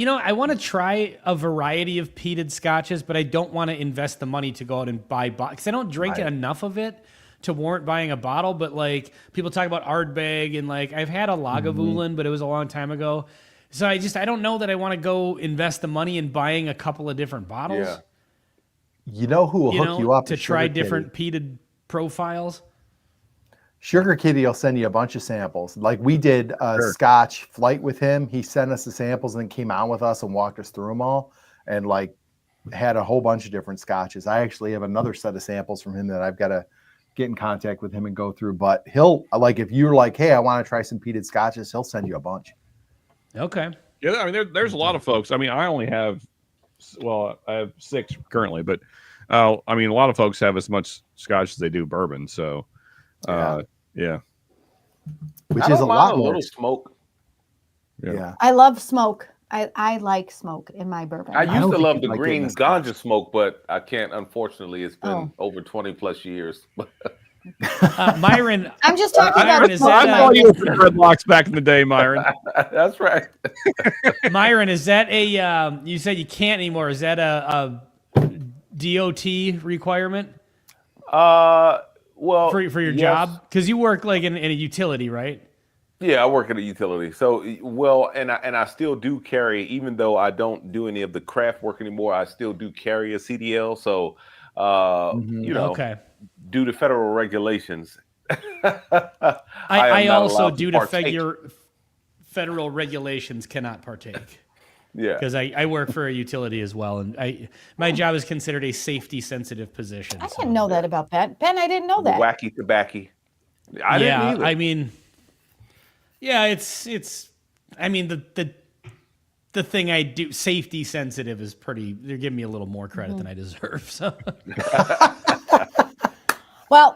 to try a variety of peated scotches, but I don't want to invest the money to go out and buy because I don't drink enough of it to warrant buying a bottle. But like, people talk about Ardbeg, and like, I've had a Lagavulin, but it was a long time ago. So I don't know that I want to go invest the money in buying a couple of different bottles. Yeah. You know who will hook you up to is try Sugar different Kitty. peated profiles. Sugar Kitty will send you a bunch of samples. Like we did a Scotch flight with him. He sent us the samples and then came on with us and walked us through them all, and like had a whole bunch of different scotches. I actually have another set of samples from him that I've got to get in contact with him and go through. But he'll, like, if you're like, hey, I want to try some peated scotches, he'll send you a bunch. Okay. Yeah, I mean, there's a lot of folks. I mean, I only have, I have 6 currently, but I mean, a lot of folks have as much scotch as they do bourbon. So, yeah. Which I is don't a mind lot a more. little smoke. Yeah. I love smoke. I like smoke in my bourbon. I used don't to think love you'd the like green getting this ganja smoke, but I can't. Unfortunately, it's been Oh. over 20 plus years. Myron, I'm just talking Myron, about is smoke. that, I saw you with the dreadlocks back in the day, Myron. That's right. Myron, is that a? You said you can't anymore. Is that a DOT requirement Well, for your yes. job? Because you work like in a utility, right? Yeah, I work at a utility. So, well, and I still do carry, even though I don't do any of the craft work anymore, I still do carry a CDL. So, you know, Okay. due to federal regulations, I am not also, allowed due to partake. federal regulations, cannot partake. Yeah. Because I work for a utility as well, and my job is considered a safety sensitive position. I didn't know that about Ben. Ben, I didn't know The that. wacky tobacco. I didn't either. I mean, yeah, it's. I mean, the the thing I do, safety sensitive, is pretty. They're giving me a little more credit than I deserve. So, well,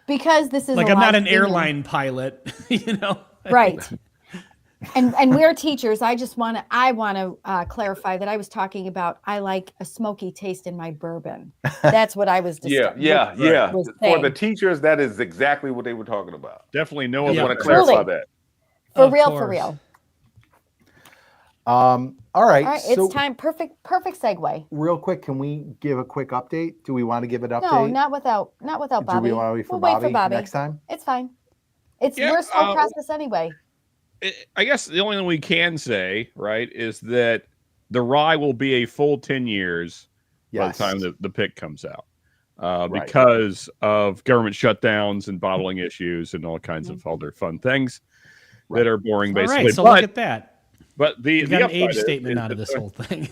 because this is like, a I'm not live an streaming- airline pilot, right? And we're teachers. I want to clarify that I was talking about I like a smoky taste in my bourbon. That's what I was. Yeah. was For the saying. teachers, that is exactly what they were talking about. Definitely no. I Yeah. want to clarify Truly. that. For Of real. course. All right. right, So it's time. Perfect segue. real quick, can we give a quick update? Do we want to give an update? No, not without Bobby. Do we want to wait for We'll Bobby wait for Bobby next time? It's fine. We're a Yeah, slow process anyway. I guess the only thing we can say, right, is that the rye will be a full 10 years by the time the pick comes out, because of government shutdowns and bottling issues and all kinds of other fun things that are boring, All basically. right, so look at that. But We got an upside age is statement out of that this whole thing.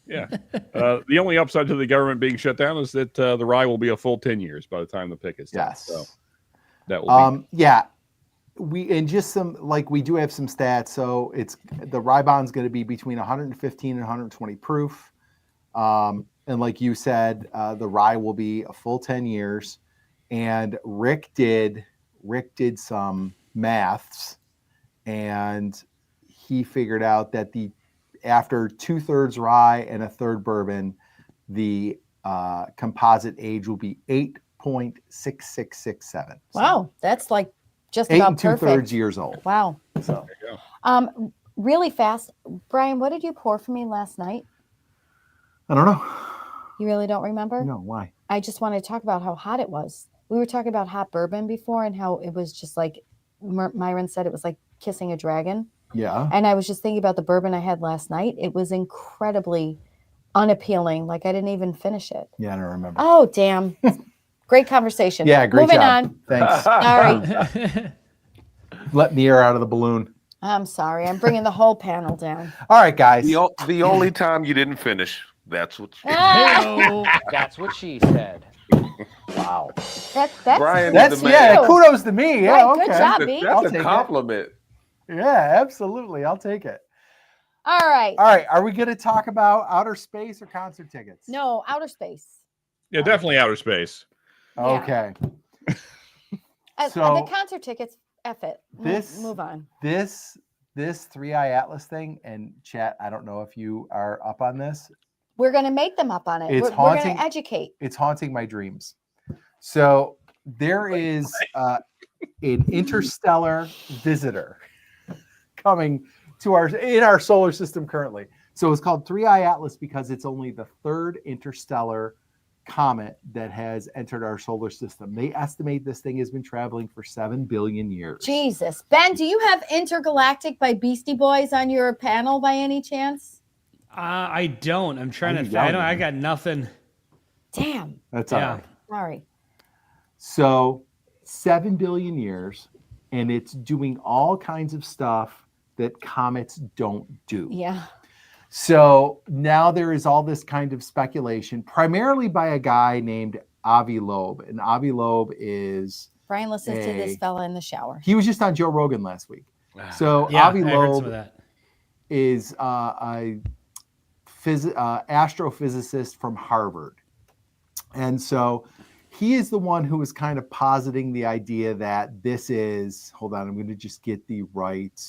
Yeah. The only upside to the government being shut down is that the rye will be a full 10 years by the time the pick is done. Yes. So that will be. Yeah. We do have some stats. So it's the rye bond's going to be between 115 and 120 proof. And like you said, the rye will be a full 10 years. And Rick did some maths, and he figured out that after 2/3 rye and 1/3 bourbon, the composite age will be 8.6667. Wow, that's like just 8 about and 2/3 perfect. years old. Wow. So There you go. Really fast, Brian. What did you pour for me last night? I don't know. You really don't remember? No, why? I just wanted to talk about how hot it was. We were talking about hot bourbon before and how it was just like Myron said, it was like kissing a dragon. Yeah. And I was just thinking about the bourbon I had last night. It was incredibly unappealing. Like I didn't even finish it. Yeah, I don't remember. Oh, damn. Great conversation. Yeah, great Moving job. on. Thanks. Sorry. Letting the air out of the balloon. I'm sorry. I'm bringing the whole panel down. All right, guys. The only time you didn't finish, that's what you Hey-o. That's what she said. Wow. That's Brian, That's the man. yeah. Kudos to me. Yeah. Right, Okay. good job, B. I'll That's take a it. compliment. Yeah, absolutely. I'll take it. All right. All right. Are we going to talk about outer space or concert tickets? No, outer space. Yeah, definitely outer space. Yeah. Okay. The concert tickets, F it. Move on. This 3i Atlas thing, and chat, I don't know if you are up on this. We're going to make them up on it. It's We're going haunting- to educate. It's haunting my dreams. So there is an interstellar visitor coming to our solar system currently. So it's called 3i Atlas because it's only the third interstellar comet that has entered our solar system. They estimate this thing has been traveling for 7 billion years. Jesus. Ben, do you have Intergalactic by Beastie Boys on your panel by any chance? I don't. I'm trying Are to. you I yelling? got nothing. Damn. That's all Yeah. right. Sorry. So 7 billion years, and it's doing all kinds of stuff that comets don't do. Yeah. So now there is all this kind of speculation, primarily by a guy named Avi Loeb. And Avi Loeb is, Brian listens to this fella in the shower. he was just on Joe Rogan last week. So Yeah, Avi I heard some of Loeb that. is a astrophysicist from Harvard. And so he is the one who is kind of positing the idea that this is, hold on, I'm going to just get the right,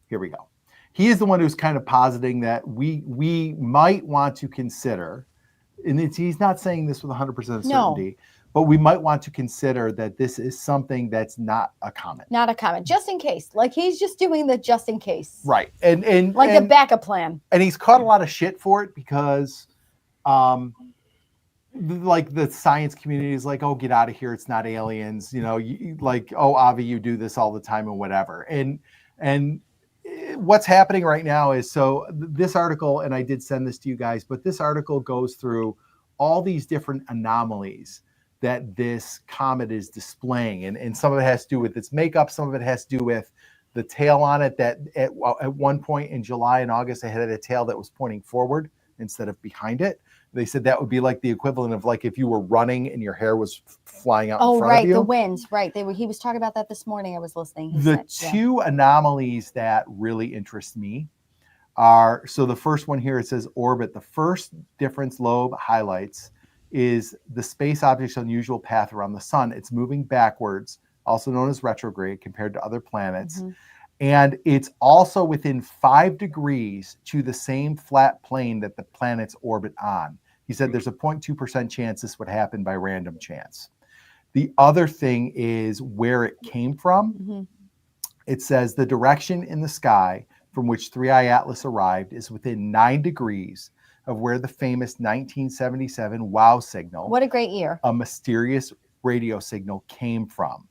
here we go. He is the one who's kind of positing that we might want to consider, and he's not saying this with 100% certainty, but we might want to consider that this is something that's not a comet. Not a comment, just in case. Like he's just doing the just in case. Right. And Like a backup plan. and he's caught a lot of shit for it because like the science community is like, oh, get out of here, it's not aliens, like, oh, Avi, you do this all the time and whatever. And what's happening right now is, so this article, and I did send this to you guys, but this article goes through all these different anomalies that this comet is displaying, and some of it has to do with its makeup, some of it has to do with the tail on it, that at one point in July and August, it had a tail that was pointing forward instead of behind it. They said that would be like the equivalent of like if you were running and your hair was flying out in front Right, of you. the winds. Right. He was talking about that this morning. I was listening. He The said, yeah. two anomalies that really interest me are, so the first one here, it says orbit. The first difference Loeb highlights is the space object's unusual path around the sun. It's moving backwards, also known as retrograde, compared to other planets. And it's also within 5 degrees to the same flat plane that the planets orbit on. He said there's a 0.2% chance this would happen by random chance. The other thing is where it came from. It says the direction in the sky from which 3i Atlas arrived is within 9 degrees of where the famous 1977 WOW signal, What a great year. a mysterious radio signal, came from.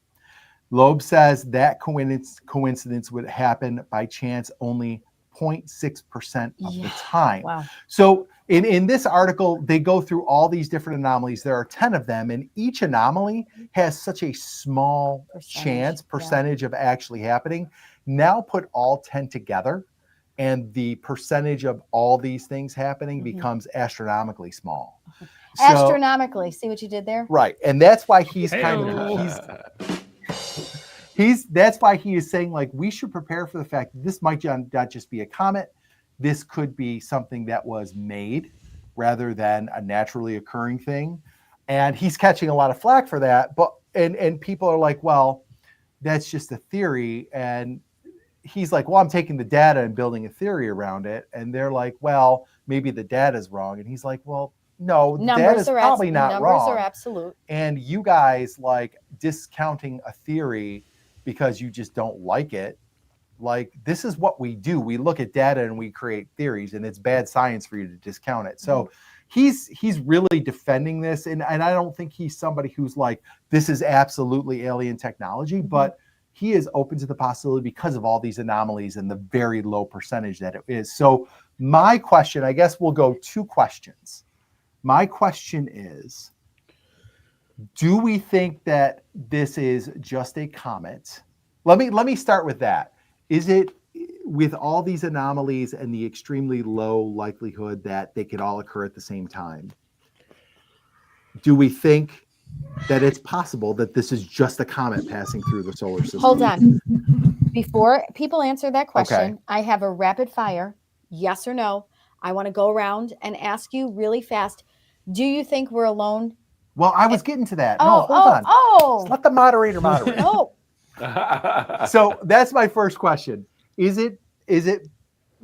Loeb says that coincidence would happen by chance only 0.6% of the time. Wow. So in this article, they go through all these different anomalies. There are 10 of them, and each anomaly has such a small percentage of actually happening. Now put all 10 together, and the percentage of all these things happening becomes astronomically small. Astronomically. See what you did there? Right. And that's why he's that's why he is saying, like, we should prepare for the fact that this might not just be a comet. This could be something that was made rather than a naturally occurring thing. And he's catching a lot of flack for that. But and people are like, well, that's just a theory. And he's like, well, I'm taking the data and building a theory around it. And they're like, well, maybe the data is wrong. And he's like, well, no, that is probably not wrong. Numbers are absolute. And you guys like discounting a theory because you just don't like it. Like, this is what we do. We look at data and we create theories, and it's bad science for you to discount it. So he's really defending this. And I don't think he's somebody who's like, this is absolutely alien technology, but he is open to the possibility because of all these anomalies and the very low percentage that it is. So my question, I guess we'll go 2 questions. My question is, do we think that this is just a comet? Let me start with that. Is it, with all these anomalies and the extremely low likelihood that they could all occur at the same time, do we think that it's possible that this is just a comet passing through the solar system? Hold on. Before people answer that question, I have a rapid fire, yes or no. I want to go around and ask you really fast. Do you think we're alone? Well, I was getting to that. No, hold on. Just let the moderator moderate. So that's my first question. Is it,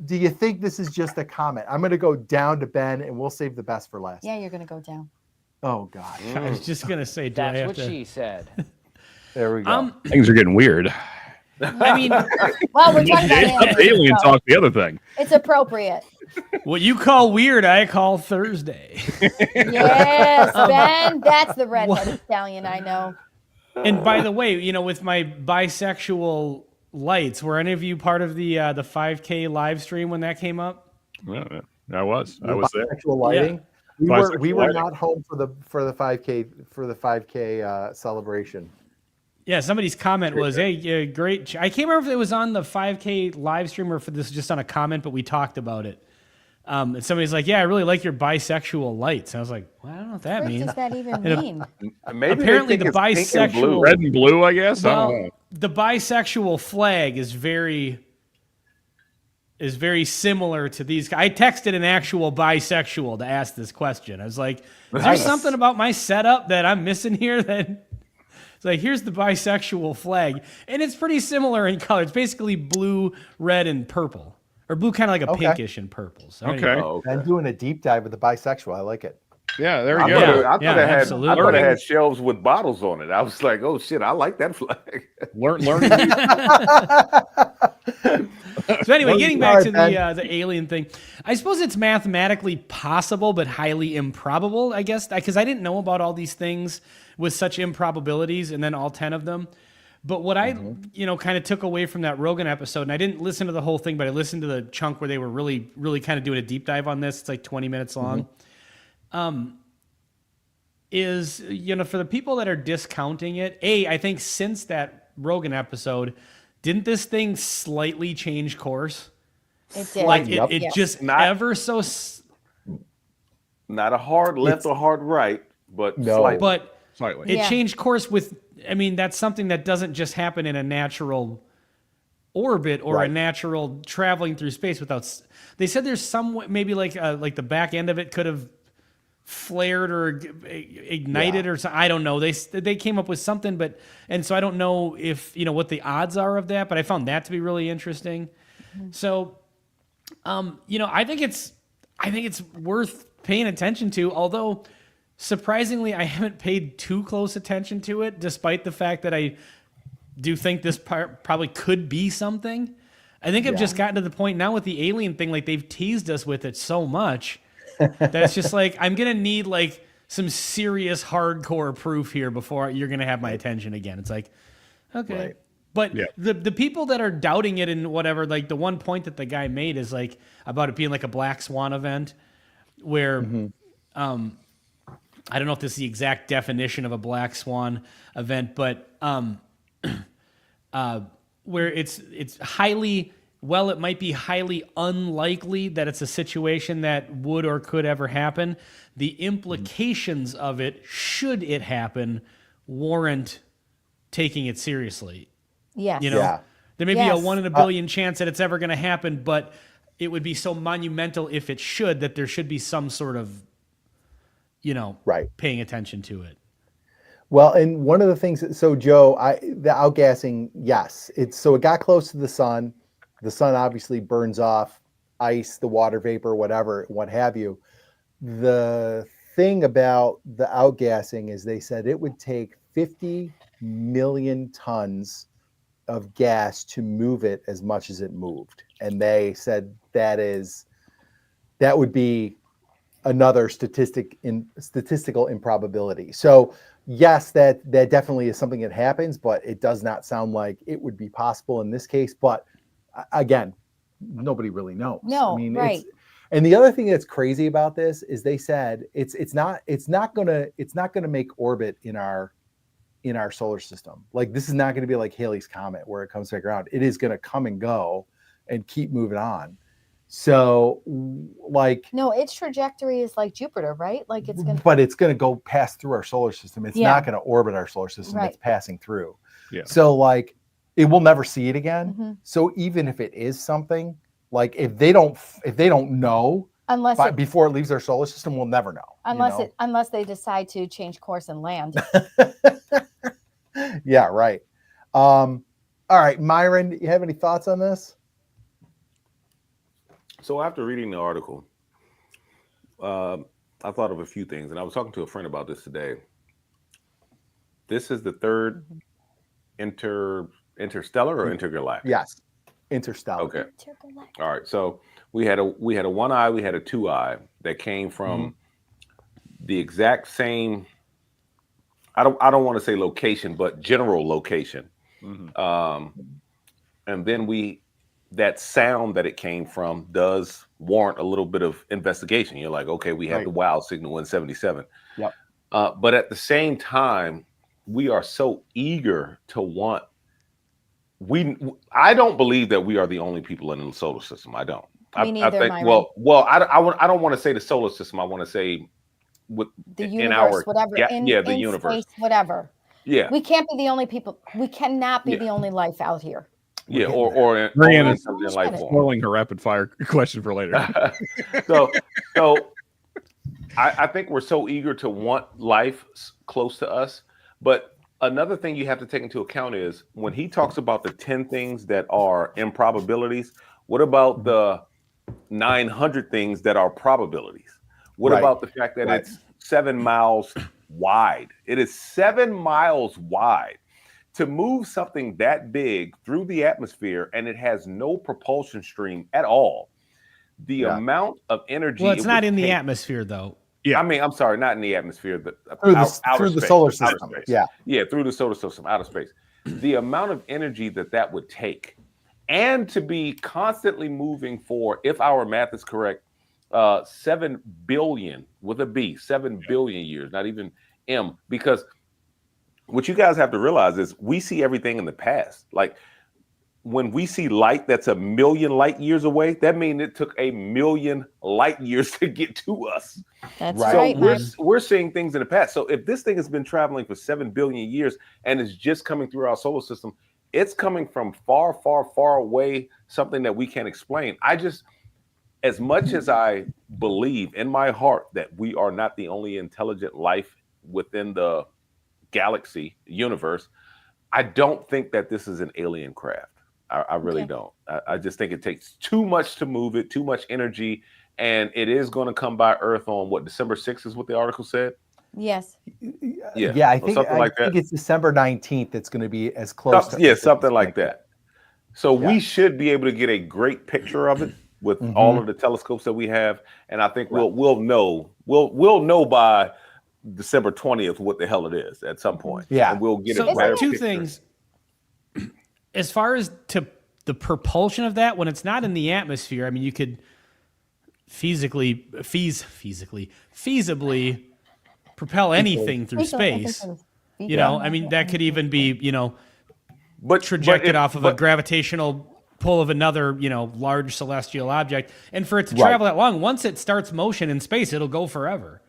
do you think this is just a comet? I'm going to go down to Ben, and we'll save the best for last. Yeah, you're going to go down. Oh, God. I was just going to say, that's what she said. There we go. Things are getting weird. I mean, well, we're talking about alien talk, the other thing. It's appropriate. What you call weird, I call Thursday. Yes, Ben, that's the redheaded stallion I know. And by the way, you know, with my bisexual lights, were any of you part of the 5K live stream when that came up? Yeah, I was there. Bisexual lighting. Yeah. We were not home for the 5K celebration. Yeah, somebody's comment was, "Hey, great!" I can't remember if it was on the 5K live stream or if this was just on a comment, but we talked about it. And somebody's like, "Yeah, I really like your bisexual lights." And I was like, "Well, I don't know what that means." What does that even mean? Maybe apparently the bisexual, red and blue, I guess. Well, I don't know. The bisexual flag is very similar to these. I texted an actual bisexual to ask this question. I was like, "Is there something about my setup that I'm missing here?" That it's like, here's the bisexual flag, and it's pretty similar in color. It's basically blue, red, and purple, or blue, kind of like a pinkish and purple. So okay. I'm doing a deep dive with the bisexual. I like it. Yeah, there we I go. thought it absolutely. had shelves with bottles on it. I was like, oh shit, I like that flag. Learning. So anyway, getting back to the alien thing, I suppose it's mathematically possible, but highly improbable, I guess, because I didn't know about all these things with such improbabilities, and then all 10 of them. But what I, kind of took away from that Rogan episode, and I didn't listen to the whole thing, but I listened to the chunk where they were really, really kind of doing a deep dive on this. It's like 20 minutes long. Is, for the people that are discounting it, I think since that Rogan episode, didn't this thing slightly change course? It did. Like it just ever so. Not a hard left or hard right, but No. slightly. But Slightly. it changed course with, that's something that doesn't just happen in a natural orbit or a Right. natural traveling through space without. They said there's some maybe like the back end of it could have flared or ignited or something. I don't know. They came up with something, and so I don't know if what the odds are of that. But I found that to be really interesting. So, I think it's worth paying attention to. Although surprisingly, I haven't paid too close attention to it, despite the fact that I do think this probably could be something. I think I've just gotten to the point now with the alien thing, like they've teased us with it so much that it's just like, I'm going to need like some serious hardcore proof here before you're going to have my attention again. It's like, okay. Right. But the people that are doubting it and whatever, like the one point that the guy made is like about it being like a Black Swan event where, I don't know if this is the exact definition of a Black Swan event, but, where it's highly, well, it might be highly unlikely that it's a situation that would or could ever happen. The implications of it, should it happen, warrant taking it seriously. Yes. There may be a 1 in a billion chance that it's ever going to happen, but it would be so monumental if it should that there should be some sort of, paying attention to it. Well, and one of the things, so Joe, the outgassing, yes, it got close to the sun. The sun obviously burns off ice, the water vapor, whatever, what have you. The thing about the outgassing is they said it would take 50 million tons of gas to move it as much as it moved. And they said that would be another statistical improbability. So yes, that definitely is something that happens, but it does not sound like it would be possible in this case. But again, nobody really knows. No, I mean, right. And the other thing that's crazy about this is they said it's not gonna make orbit in our solar system. Like this is not going to be like Halley's Comet where it comes back around. It is going to come and go and keep moving on. So like, no, its trajectory is like Jupiter, right? Like it's going to, but it's going to go pass through our solar system. It's not going to orbit our solar system. Right. It's passing through. Yeah. So like it will never see it again. So even if it is something, like if they don't know before it leaves our solar system, we'll never know. Unless they decide to change course and land. Yeah, right. All right, Myron, you have any thoughts on this? So after reading the article, I thought of a few things, and I was talking to a friend about this today. This is the third interstellar or intergalactic? Yes, interstellar. Okay. All right. So we had a 1 eye, we had a 2 eye that came from the exact same. I don't want to say location, but general location. And then that sound that it came from does warrant a little bit of investigation. You're like, okay, we have the WOW signal 177. Yep. But at the same time, we are so eager to want. I don't believe that we are the only people in the solar system. I don't. Me neither, I think, Myron. well, I don't want to say the solar system. I want to say with the universe, whatever. The universe, space, whatever. Yeah. We can't be the only people. We cannot be the only life out here. Yeah, or Brianna something like that. Spoiling her rapid fire question for later. So I think we're so eager to want life close to us. But another thing you have to take into account is when he talks about the 10 things that are improbabilities, what about the 900 things that are probabilities? What about the fact that it's 7 miles wide? It is 7 miles wide. To move something that big through the atmosphere and it has no propulsion stream at all, the amount of energy. Well, it's not in the atmosphere, though. Yeah, I mean, I'm sorry, not in the atmosphere. Through the solar system. Yeah, through the solar system, outer space. The amount of energy that would take, and to be constantly moving for, if our math is correct, 7 billion with a B, 7 billion years, not even M, because. What you guys have to realize is we see everything in the past. Like when we see light that's 1 million light years away, that means it took 1 million light years to get to us. That's right. So we're seeing things in the past. So if this thing has been traveling for 7 billion years and is just coming through our solar system, it's coming from far, far, far away, something that we can't explain. As much as I believe in my heart that we are not the only intelligent life within the galaxy universe, I don't think that this is an alien craft. I really don't. I just think it takes too much to move it, too much energy, and it is going to come by Earth on what, December 6th is what the article said? Yes. Yeah, I think it's December 19th. It's going to be as close to something like that. So we should be able to get a great picture of it with all of the telescopes that we have, and I think we'll know by December 20th what the hell it is at some point. Yeah, and we'll get so a better two picture. things. As far as to the propulsion of that, when it's not in the atmosphere, I mean, you could feasibly propel anything through space. You know, I mean, that could even be, trajected off of a gravitational pull of another, large celestial object. And for it to travel that long, once it starts motion in space, it'll go forever.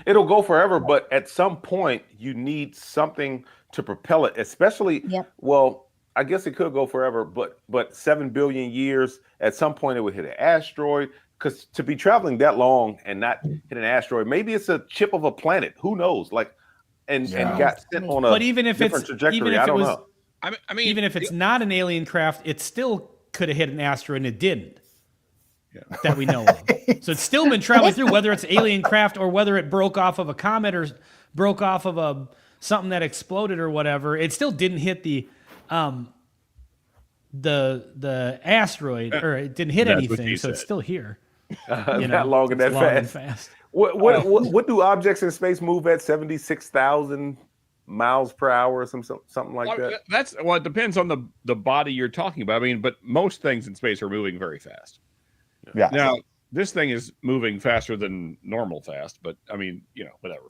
It'll go forever, but at some point you need something to propel it, especially, well, I guess it could go forever, but 7 billion years, at some point it would hit an asteroid, because to be traveling that long and not hit an asteroid, maybe it's a chip of a planet, who knows? And got sent on a different trajectory. I don't know. I mean, even if it's not an alien craft, it still could have hit an asteroid and it didn't. That we know of. So it's still been traveling through, whether it's alien craft or whether it broke off of a comet or broke off of something that exploded or whatever. It still didn't hit the asteroid, or it didn't hit anything, so it's still here. Not long and that fast. What do objects in space move at? 76,000 miles per hour or something like that? It depends on the body you're talking about. I mean, but most things in space are moving very fast. Yeah. Now, this thing is moving faster than normal fast, but I mean, whatever.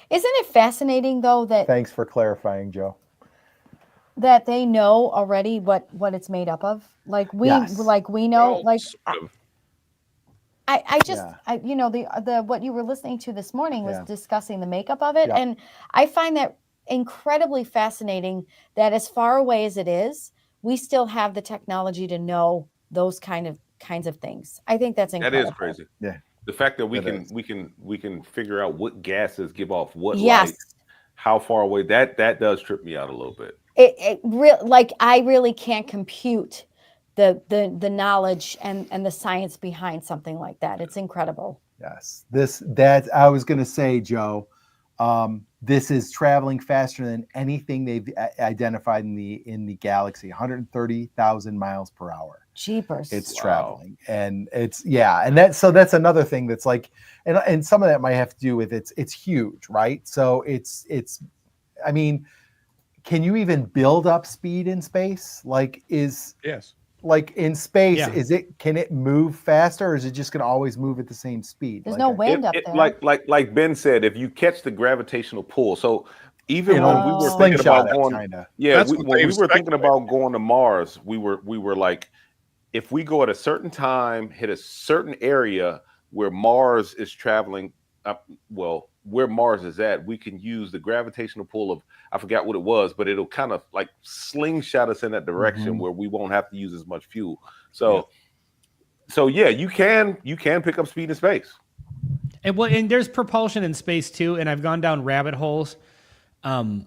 Isn't it fascinating though that? Thanks for clarifying, Joe. That they know already what it's made up of. Like we know. Well, like sort of. the what you were listening to this morning was discussing the makeup of it, and I find that incredibly fascinating. That as far away as it is, we still have the technology to know those kinds of things. I think that's incredible. That is crazy. Yeah. The fact that we can figure out what gases give off what yes. light, how far away, that does trip me out a little bit. I really can't compute the knowledge and the science behind something like that. It's incredible. Yes. That I was going to say, Joe, this is traveling faster than anything they've identified in the galaxy, 130,000 miles per hour. Jeepers. It's traveling. And it's, and that's another thing that's like, and some of that might have to do with it's huge, right? So it's, I mean, can you even build up speed in space? Yes. Like in space, can it move faster, or is it just going to always move at the same speed? There's no wind up there. Like Ben said, if you catch the gravitational pull, so even when we were thinking about going, when we were thinking about going to Mars, we were like, if we go at a certain time, hit a certain area where Mars is traveling up, where Mars is at, we can use the gravitational pull of, I forgot what it was, but it'll kind of like slingshot us in that direction where we won't have to use as much fuel. So you can pick up speed in space. And there's propulsion in space too. And I've gone down rabbit holes to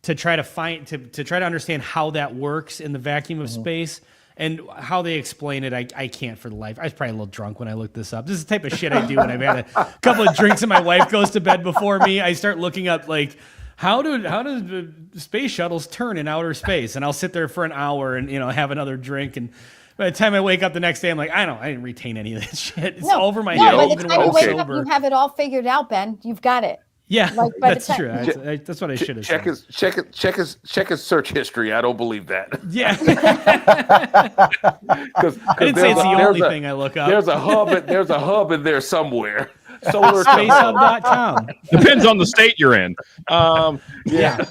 try to understand how that works in the vacuum of space. And how they explain it, I can't for the life. I was probably a little drunk when I looked this up. This is the type of shit I do when I've had a couple of drinks and my wife goes to bed before me. I start looking up like, how do the space shuttles turn in outer space? And I'll sit there for an hour and have another drink. And by the time I wake up the next day, I'm like, I didn't retain any of this shit. It's over my head. By the time you wake up, you have it all figured out, Ben. You've got it. Yeah, that's true. That's what I should have said. Check his search history. I don't believe that. Yeah, I didn't say it's the only thing I look up. There's a hub in there somewhere. Spacehub.com. Depends on the state you're in. Yeah.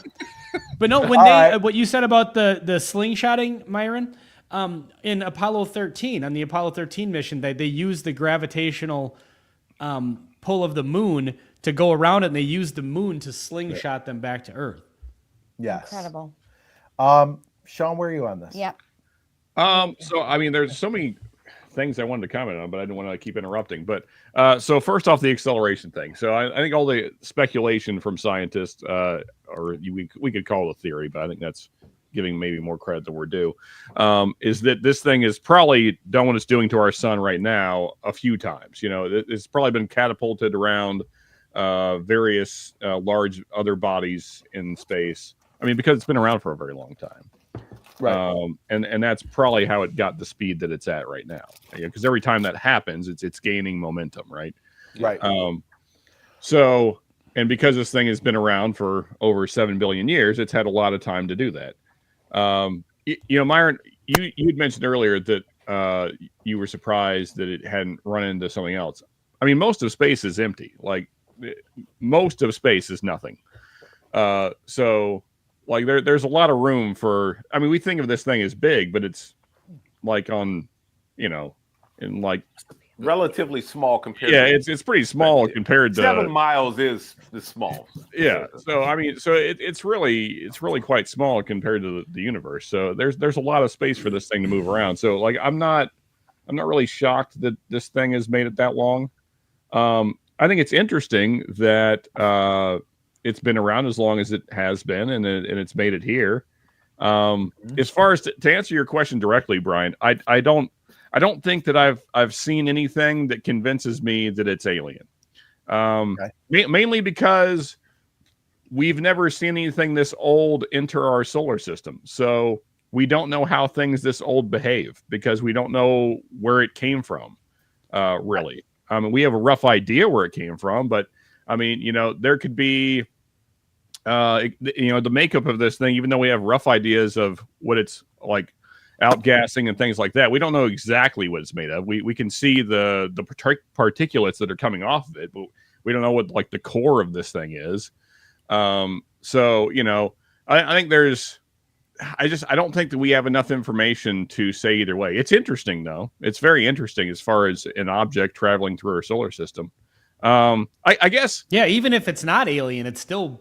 But no, when what you said about the slingshotting, Myron, in Apollo 13, on the Apollo 13 mission, they used the gravitational pull of the moon to go around it, and they used the moon to slingshot them back to Earth. Yes. Incredible. Sean, where are you on this? Yep. So I mean, there's so many things I wanted to comment on, but I didn't want to keep interrupting. But so first off, the acceleration thing. So I think all the speculation from scientists, we could call it a theory, but I think that's giving maybe more credit than we're due, is that this thing is probably done what it's doing to our sun right now a few times. You know, it's probably been catapulted around various large other bodies in space. I mean, because it's been around for a very long time. Right. And that's probably how it got the speed that it's at right now. Because every time that happens, it's gaining momentum, right? Right. So, and because this thing has been around for over 7 billion years, it's had a lot of time to do that. Myron, you'd mentioned earlier that you were surprised that it hadn't run into something else. I mean, most of space is empty. Like, most of space is nothing. So, like, there's a lot of room for. I mean, we think of this thing as big, but it's like in like relatively small compared. Yeah, it's pretty small compared to 7 miles is small. Yeah, so I mean, so it's really quite small compared to the universe. So there's a lot of space for this thing to move around. So like I'm not really shocked that this thing has made it that long. I think it's interesting that it's been around as long as it has been, and it's made it here. As far as to answer your question directly, Brian, I don't think that I've seen anything that convinces me that it's alien. Mainly because we've never seen anything this old enter our solar system. So we don't know how things this old behave because we don't know where it came from, really. I mean, we have a rough idea where it came from, but I mean, there could be, the makeup of this thing, even though we have rough ideas of what it's like, outgassing and things like that. We don't know exactly what it's made of. We can see the particulates that are coming off of it, but we don't know what like the core of this thing is. So I think I don't think that we have enough information to say either way. It's interesting though. It's very interesting as far as an object traveling through our solar system. I guess. Yeah, even if it's not alien, it's still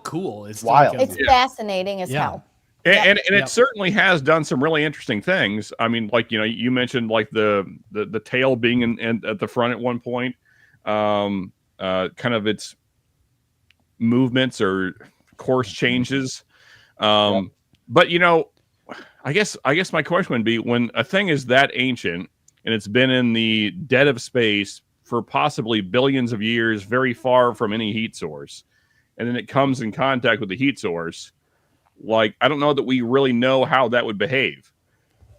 cool. It's wild. It's fascinating as hell. And it certainly has done some really interesting things. I mean, like, you mentioned like the tail being at the front at one point, kind of its movements or course changes. But I guess my question would be, when a thing is that ancient and it's been in the dead of space for possibly billions of years, very far from any heat source, and then it comes in contact with the heat source, like, I don't know that we really know how that would behave.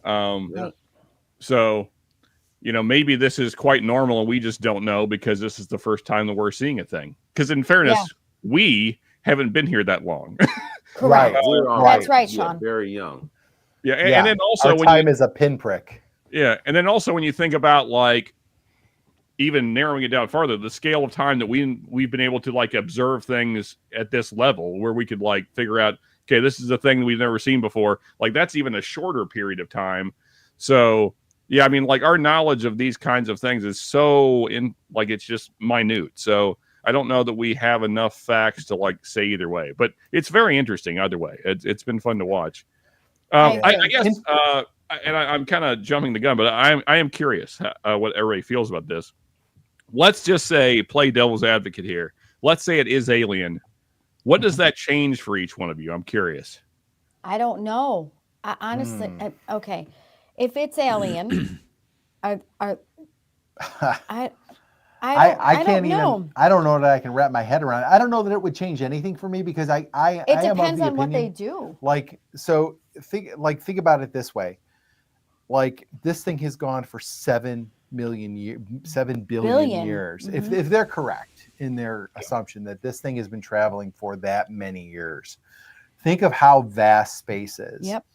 So, maybe this is quite normal and we just don't know because this is the first time that we're seeing a thing. Because in fairness, we haven't been here that long. Correct. That's right, Sean. Very young. Yeah, and then also our time is a pinprick. Yeah, and then also when you think about like even narrowing it down farther, the scale of time that we've been able to like observe things at this level where we could like figure out, okay, this is a thing we've never seen before. Like that's even a shorter period of time. So yeah, I mean, like our knowledge of these kinds of things is it's just minute. So I don't know that we have enough facts to like say either way, but it's very interesting either way. It's been fun to watch. I guess, and I'm kind of jumping the gun, but I am curious what everybody feels about this. Let's just say, play devil's advocate here. Let's say it is alien. What does that change for each one of you? I'm curious. I don't know. Honestly, okay. If it's alien, I can't know. even. I don't know that I can wrap my head around it. I don't know that it would change anything for me because it depends on what they do. Like, so think about it this way. Like, this thing has gone for 7 billion years. Mm-hmm. If they're correct in their assumption that this thing has been traveling for that many years, think of how vast space is. Yep.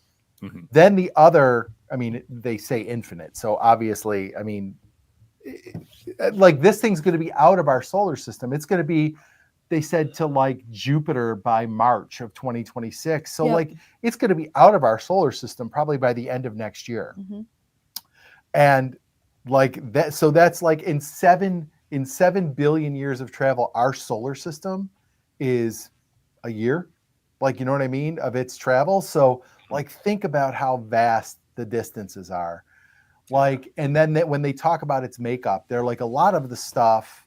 Mm-hmm. Then the other, I mean, they say infinite. So obviously, I mean, like this thing's going to be out of our solar system. It's going to be, they said, to like Jupiter by March of 2026. So like it's going to be out of our solar system probably by the end of next year. Mm-hmm. And like that, so that's like in 7 billion years of travel, our solar system is a year, like, you know what I mean, of its travel. So Like, think about how vast the distances are. Like, and then when they talk about its makeup, they're like, a lot of the stuff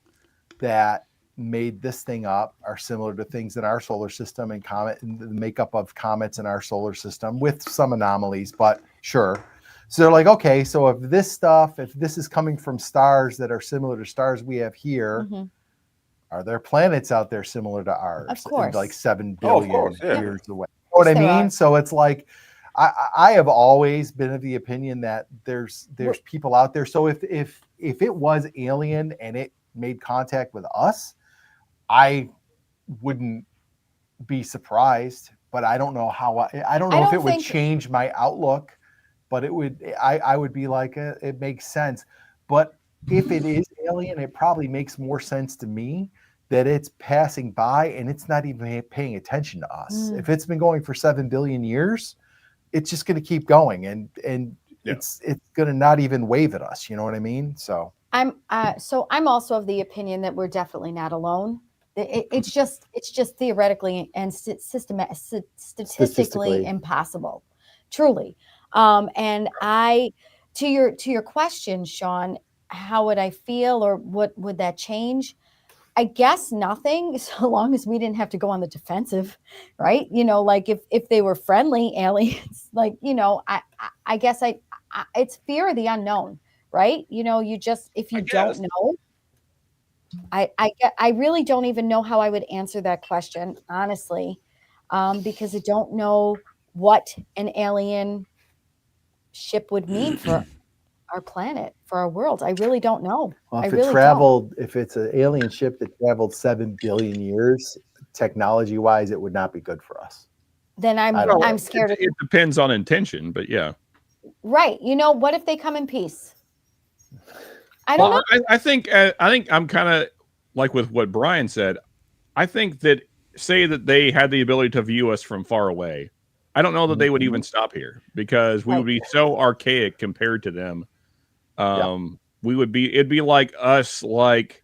that made this thing up are similar to things in our solar system and the makeup of comets in our solar system with some anomalies, but sure. So they're like, okay, so if this is coming from stars that are similar to stars we have here, are there planets out there similar to ours? Of course. Like 7 billion yeah. years away. You know what I mean? So it's like, I have always been of the opinion that there's people out there. So if it was alien and it made contact with us, I wouldn't be surprised, but I don't know how. I don't know if it would change my outlook, but it would. I would be like, it makes sense. But if it is alien, it probably makes more sense to me that it's passing by and it's not even paying attention to us. If it's been going for 7 billion years, it's just going to keep going, and it's going to not even wave at us. You know what I mean? So I'm also of the opinion that we're definitely not alone. It's just theoretically and statistically impossible, truly. And to your question, Sean, how would I feel, or what would that change? I guess nothing, so long as we didn't have to go on the defensive, right? Like if they were friendly aliens, like, I guess it's fear of the unknown, right? If you don't know, I really don't even know how I would answer that question, honestly, because I don't know what an alien ship would mean for our planet, for our world. I really don't know. Well, if it's an alien ship that traveled 7 billion years, technology-wise, it would not be good for us. Then I'm scared. It depends on intention, but yeah. Right. What if they come in peace? I don't know. I think I'm kind of like with what Brian said. I think that, say that they had the ability to view us from far away, I don't know that they would even stop here, because we would be so archaic compared to them. It'd be like us, like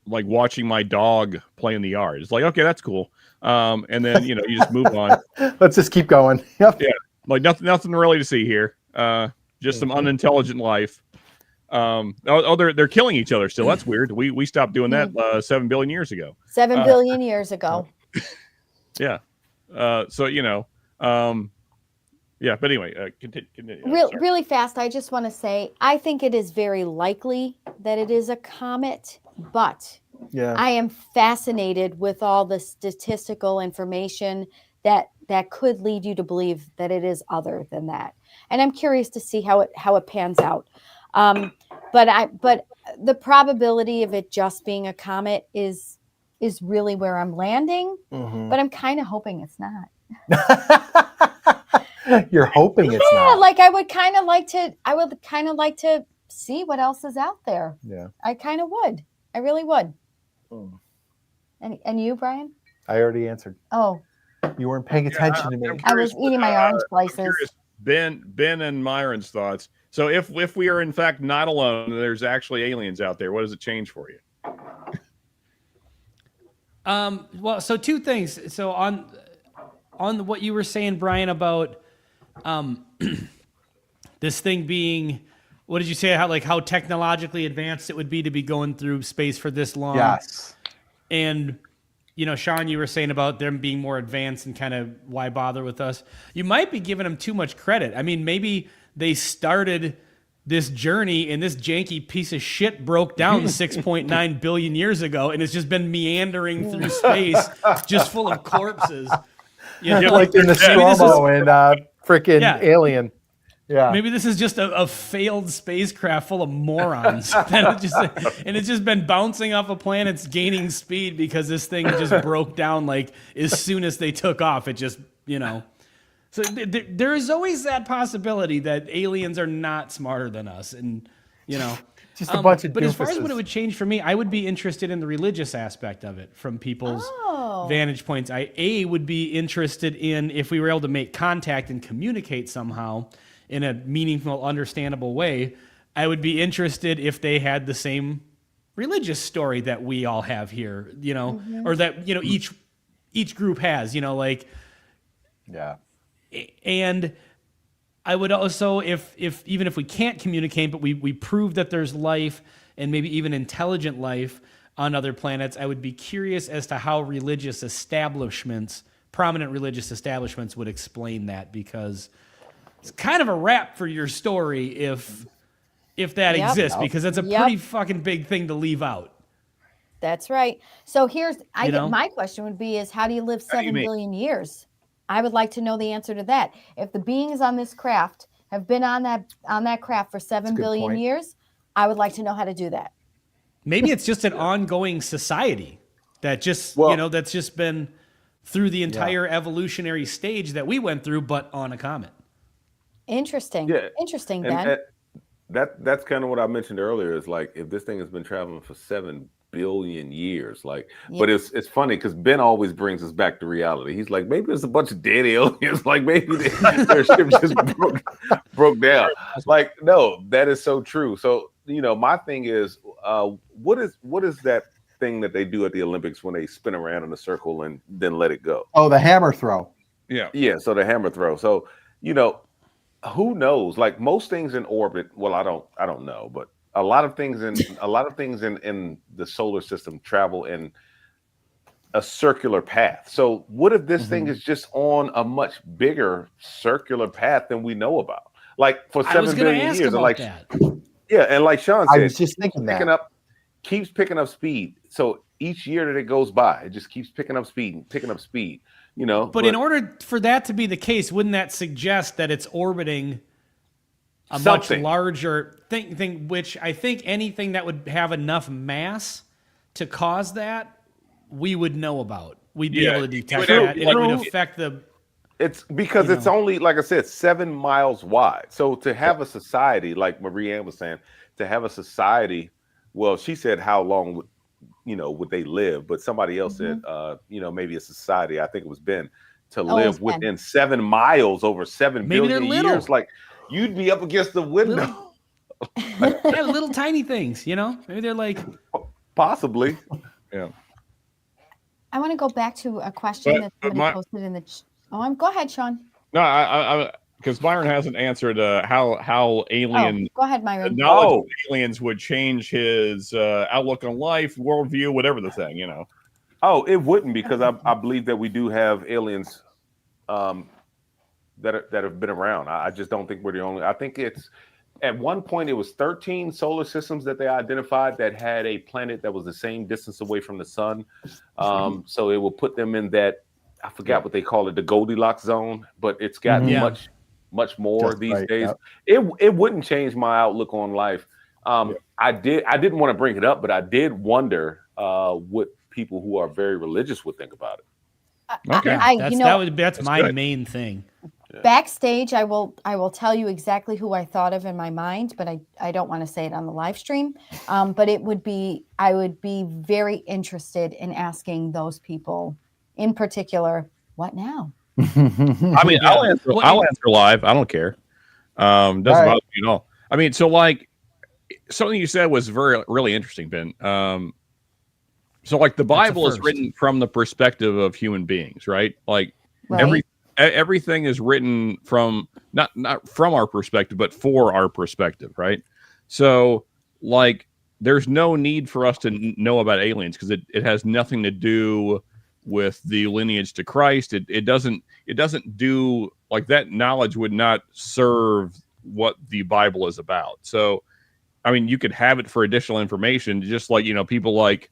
watching my dog play in the yard. It's like, okay, that's cool. And then, you just move on. Let's just keep going. Yep. Yeah. Like nothing really to see here. Just some unintelligent life. They're killing each other still. That's weird. We stopped doing that 7 billion years ago. 7 billion years ago. Yeah. So, yeah, but anyway, continue. Really fast, I just want to say, I think it is very likely that it is a comet, but I am fascinated with all the statistical information that could lead you to believe that it is other than that. And I'm curious to see how it pans out. But the probability of it just being a comet is really where I'm landing, but I'm kind of hoping it's not. You're hoping it's not. Like I would kind of like to see what else is out there. Yeah. I kind of would. I really would. And you, Brian? I already answered. Oh. You weren't paying attention to me. I was eating my orange slices. Ben and Myron's thoughts. So if we are in fact not alone, there's actually aliens out there, what does it change for you? Well, so two things. So on what you were saying, Brian, about this thing being, what did you say? How technologically advanced it would be to be going through space for this long? Yes. And Sean, you were saying about them being more advanced and kind of why bother with us. You might be giving them too much credit. I mean, maybe they started this journey and this janky piece of shit broke down 6.9 billion years ago, and it's just been meandering through space, just full of corpses. Like in the Nostromo and freaking Alien. Yeah. Maybe this is just a failed spacecraft full of morons. And it's just been bouncing off of planets, gaining speed because this thing just broke down like as soon as they took off. It just, So there is always that possibility that aliens are not smarter than us. And, just a bunch of But as far as what it would change for me, I would be interested in the religious aspect of it from people's vantage points. I would be interested in if we were able to make contact and communicate somehow in a meaningful, understandable way. I would be interested if they had the same religious story that we all have here, or that, each group has, Yeah. And I would also, if even if we can't communicate, but we prove that there's life and maybe even intelligent life on other planets, I would be curious as to how religious establishments, prominent religious establishments, would explain that, because it's kind of a wrap for your story if that exists, because that's a pretty fucking big thing to leave out. That's right. So here's, my question would be is, how do you live 7 billion years? I would like to know the answer to that. If the beings on this craft have been on that craft for 7 billion years, I would like to know how to do that. Maybe it's just an ongoing society that just, that's just been through the entire evolutionary stage that we went through, but on a comet. Interesting. Yeah. Interesting, and Ben. That's kind of what I mentioned earlier, is like, if this thing has been traveling for 7 billion years, like, but it's funny because Ben always brings us back to reality. He's like, maybe there's a bunch of dead aliens, like maybe their ship just broke down. Like, no, that is so true. So, my thing is, what is that thing that they do at the Olympics when they spin around in a circle and then let it go? Oh, the hammer throw. Yeah. So the hammer throw. So, who knows? Like, most things in orbit. Well, I don't know, but a lot of things in the solar system travel in a circular path. So what if this thing is just on a much bigger circular path than we know about? Like, for 7 billion years, and like that. And like Sean said, I was just thinking keeps picking up speed. So each year that it goes by, it just keeps picking up speed. But in order for that to be the case, wouldn't that suggest that it's orbiting a much larger thing, which I think anything that would have enough mass to cause that, we would know about. We'd be able to detect that, and it would affect the... It's because it's only, like I said, 7 miles wide. So to have a society, like Marie-Anne was saying, to have a society, well, she said how long would they live? But somebody else said, maybe a society, I think it was Ben, to live within 7 miles over 7 billion years. Like, you'd be up against the window. Yeah, little tiny things, Maybe they're like... Possibly. Yeah. I want to go back to a question that somebody posted in the... go ahead, Sean. No, because Myron hasn't answered how alien... go ahead, Myron. Knowledge of aliens would change his outlook on life, worldview, whatever the thing, Oh, it wouldn't, because I believe that we do have aliens that have been around. I just don't think we're the only. I think it's, at one point it was 13 solar systems that they identified that had a planet that was the same distance away from the sun. So it will put them in that, I forgot what they call it, the Goldilocks zone, but it's gotten much more these days. It wouldn't change my outlook on life. I didn't want to bring it up, but I did wonder what people who are very religious would think about it. Okay, that's my good main thing. Backstage, I will tell you exactly who I thought of in my mind, but I don't want to say it on the live stream. But I would be very interested in asking those people in particular, what now? I mean, I'll answer live. I don't care. Doesn't bother me at all. I mean, so like something you said was really interesting, Ben. So like the Bible is written from the perspective of human beings, right? Like everything is written from not from our perspective, but for our perspective, right? So like there's no need for us to know about aliens because it has nothing to do with the lineage to Christ. It doesn't do, like, that knowledge would not serve what the Bible is about. So I mean, you could have it for additional information, just like, people like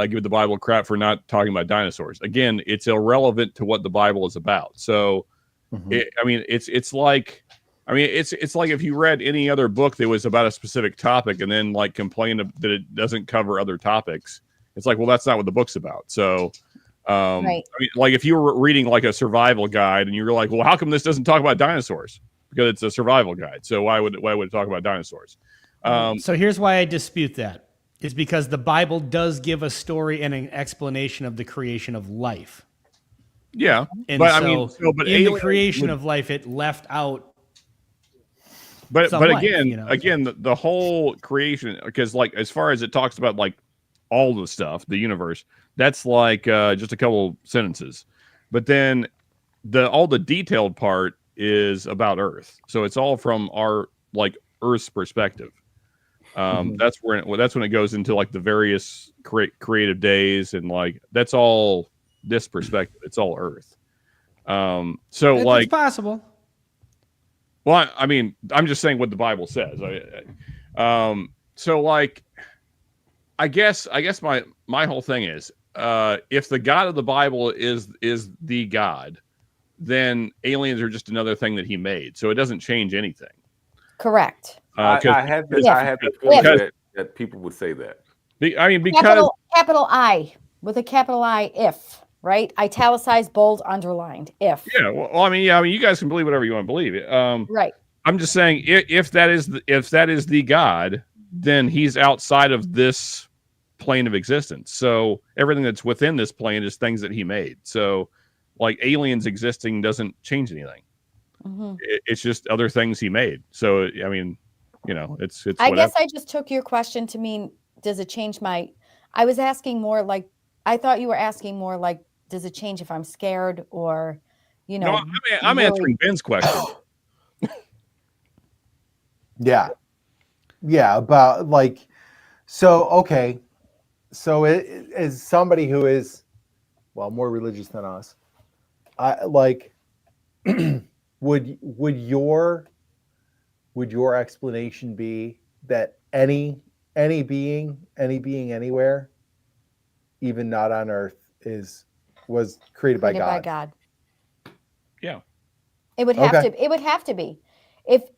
give the Bible crap for not talking about dinosaurs. Again, it's irrelevant to what the Bible is about. So, it's like if you read any other book that was about a specific topic and then like complained that it doesn't cover other topics. It's like, well, that's not what the book's about. So, I mean, like if you were reading like a survival guide and you're like, well, how come this doesn't talk about dinosaurs? Because it's a survival guide. So why would it talk about dinosaurs? So here's why I dispute that. Is because the Bible does give a story and an explanation of the creation of life. Yeah, and but in the creation of life, it left out. But again, the whole creation, because like as far as it talks about like all the stuff, the universe, that's like just a couple sentences. But then all the detailed part is about Earth. So it's all from our like Earth's perspective. That's when it goes into like the various creative days, and like that's all this perspective. It's all Earth. So it's possible. Well, I mean, I'm just saying what the Bible says. So like, I guess my whole thing is, if the God of the Bible is the God, then aliens are just another thing that he made. So it doesn't change anything. Correct. I had the feeling that people would say that. I mean, because capital I with a capital I, if, right? Italicized, bold, underlined, if. Yeah. Well, I mean, you guys can believe whatever you want to believe. Right. I'm just saying, if that is the God, then he's outside of this plane of existence. So everything that's within this plane is things that he made. So like aliens existing doesn't change anything. It's just other things he made. So I mean, it's I guess I just took your question to mean, does it change I was asking more like, I thought you were asking more like, does it change if I'm scared or, No, I'm answering Ben's question. Yeah. About like, so, okay. So it is somebody who is, well, more religious than us. I like, would your explanation be that any being anywhere, even not on Earth, was created by God? Yeah. It would have to. It would have to be. If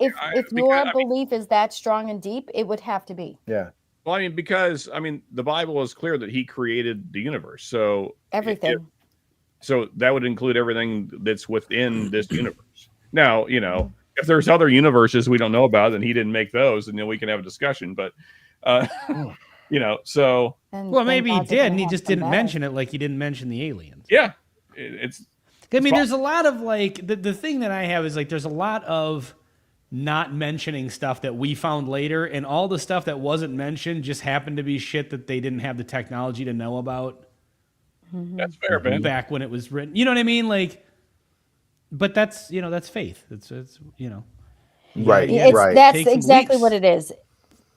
your belief is that strong and deep, it would have to be. Yeah. Well, I mean, because the Bible is clear that he created the universe. So everything. So that would include everything that's within this universe. Now, if there's other universes we don't know about, then he didn't make those, and then we can have a discussion. But, so. Well, maybe he did, and he just didn't mention it, like he didn't mention the aliens. Yeah, there's a lot of like the thing that I have is like there's a lot of not mentioning stuff that we found later, and all the stuff that wasn't mentioned just happened to be shit that they didn't have the technology to know about. That's fair, Ben. Back when it was written, you know what I mean? Like, but that's that's faith. It's right. That's exactly what it is.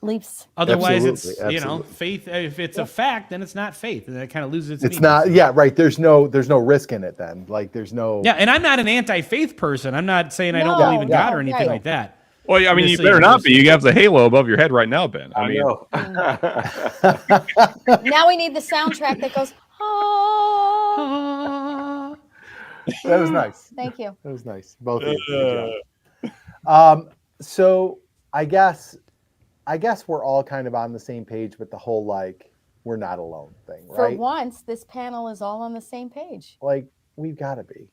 Leaps. Otherwise, absolutely. Faith. If it's a fact, then it's not faith, and that kind of loses its meaning. It's not. Yeah, right. There's no risk in it. Then, like, there's no. Yeah, and I'm not an anti-faith person. I'm not saying I don't believe in God or anything like that. Well, yeah, I mean, you better not be. You have the halo above your head right now, Ben. I mean, now we need the soundtrack that goes. That was nice. Thank you. That was nice. Both of you. So I guess we're all kind of on the same page with the whole like we're not alone thing, right? For once, this panel is all on the same page. Like we've got to be.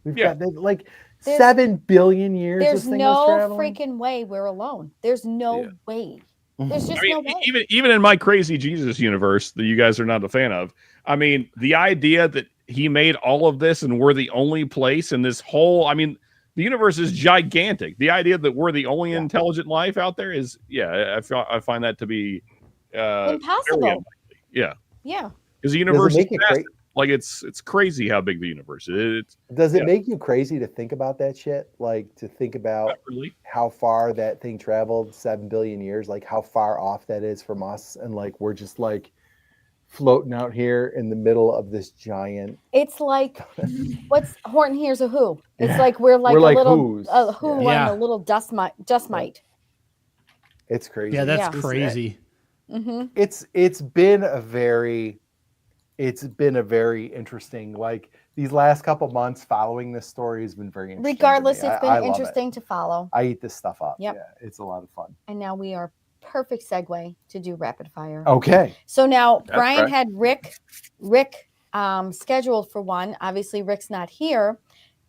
We've got like 7 billion years. There's no freaking way we're alone. There's no way. There's just no way. Even in my crazy Jesus universe that you guys are not a fan of, I mean, the idea that he made all of this and we're the only place in this whole, the universe is gigantic. The idea that we're the only intelligent life out there is, I find that to be impossible. Yeah. Yeah. Because the universe is massive. Like it's crazy how big the universe is. Does it make you crazy to think about that shit? Like to think about how far that thing traveled 7 billion years, like how far off that is from us, and like we're just like floating out here in the middle of this giant. It's like what's Horton Hears a Who? It's like we're like a little who on a little dust mite. It's crazy. Yeah, that's crazy. Mm-hmm. It's been a very interesting, like these last couple months following this story has been very interesting. Regardless, it's been interesting to follow. I eat this stuff up. Yep. Yeah, it's a lot of fun. And now we are perfect segue to do rapid fire. Okay. So now Brian had Rick scheduled for one. Obviously, Rick's not here.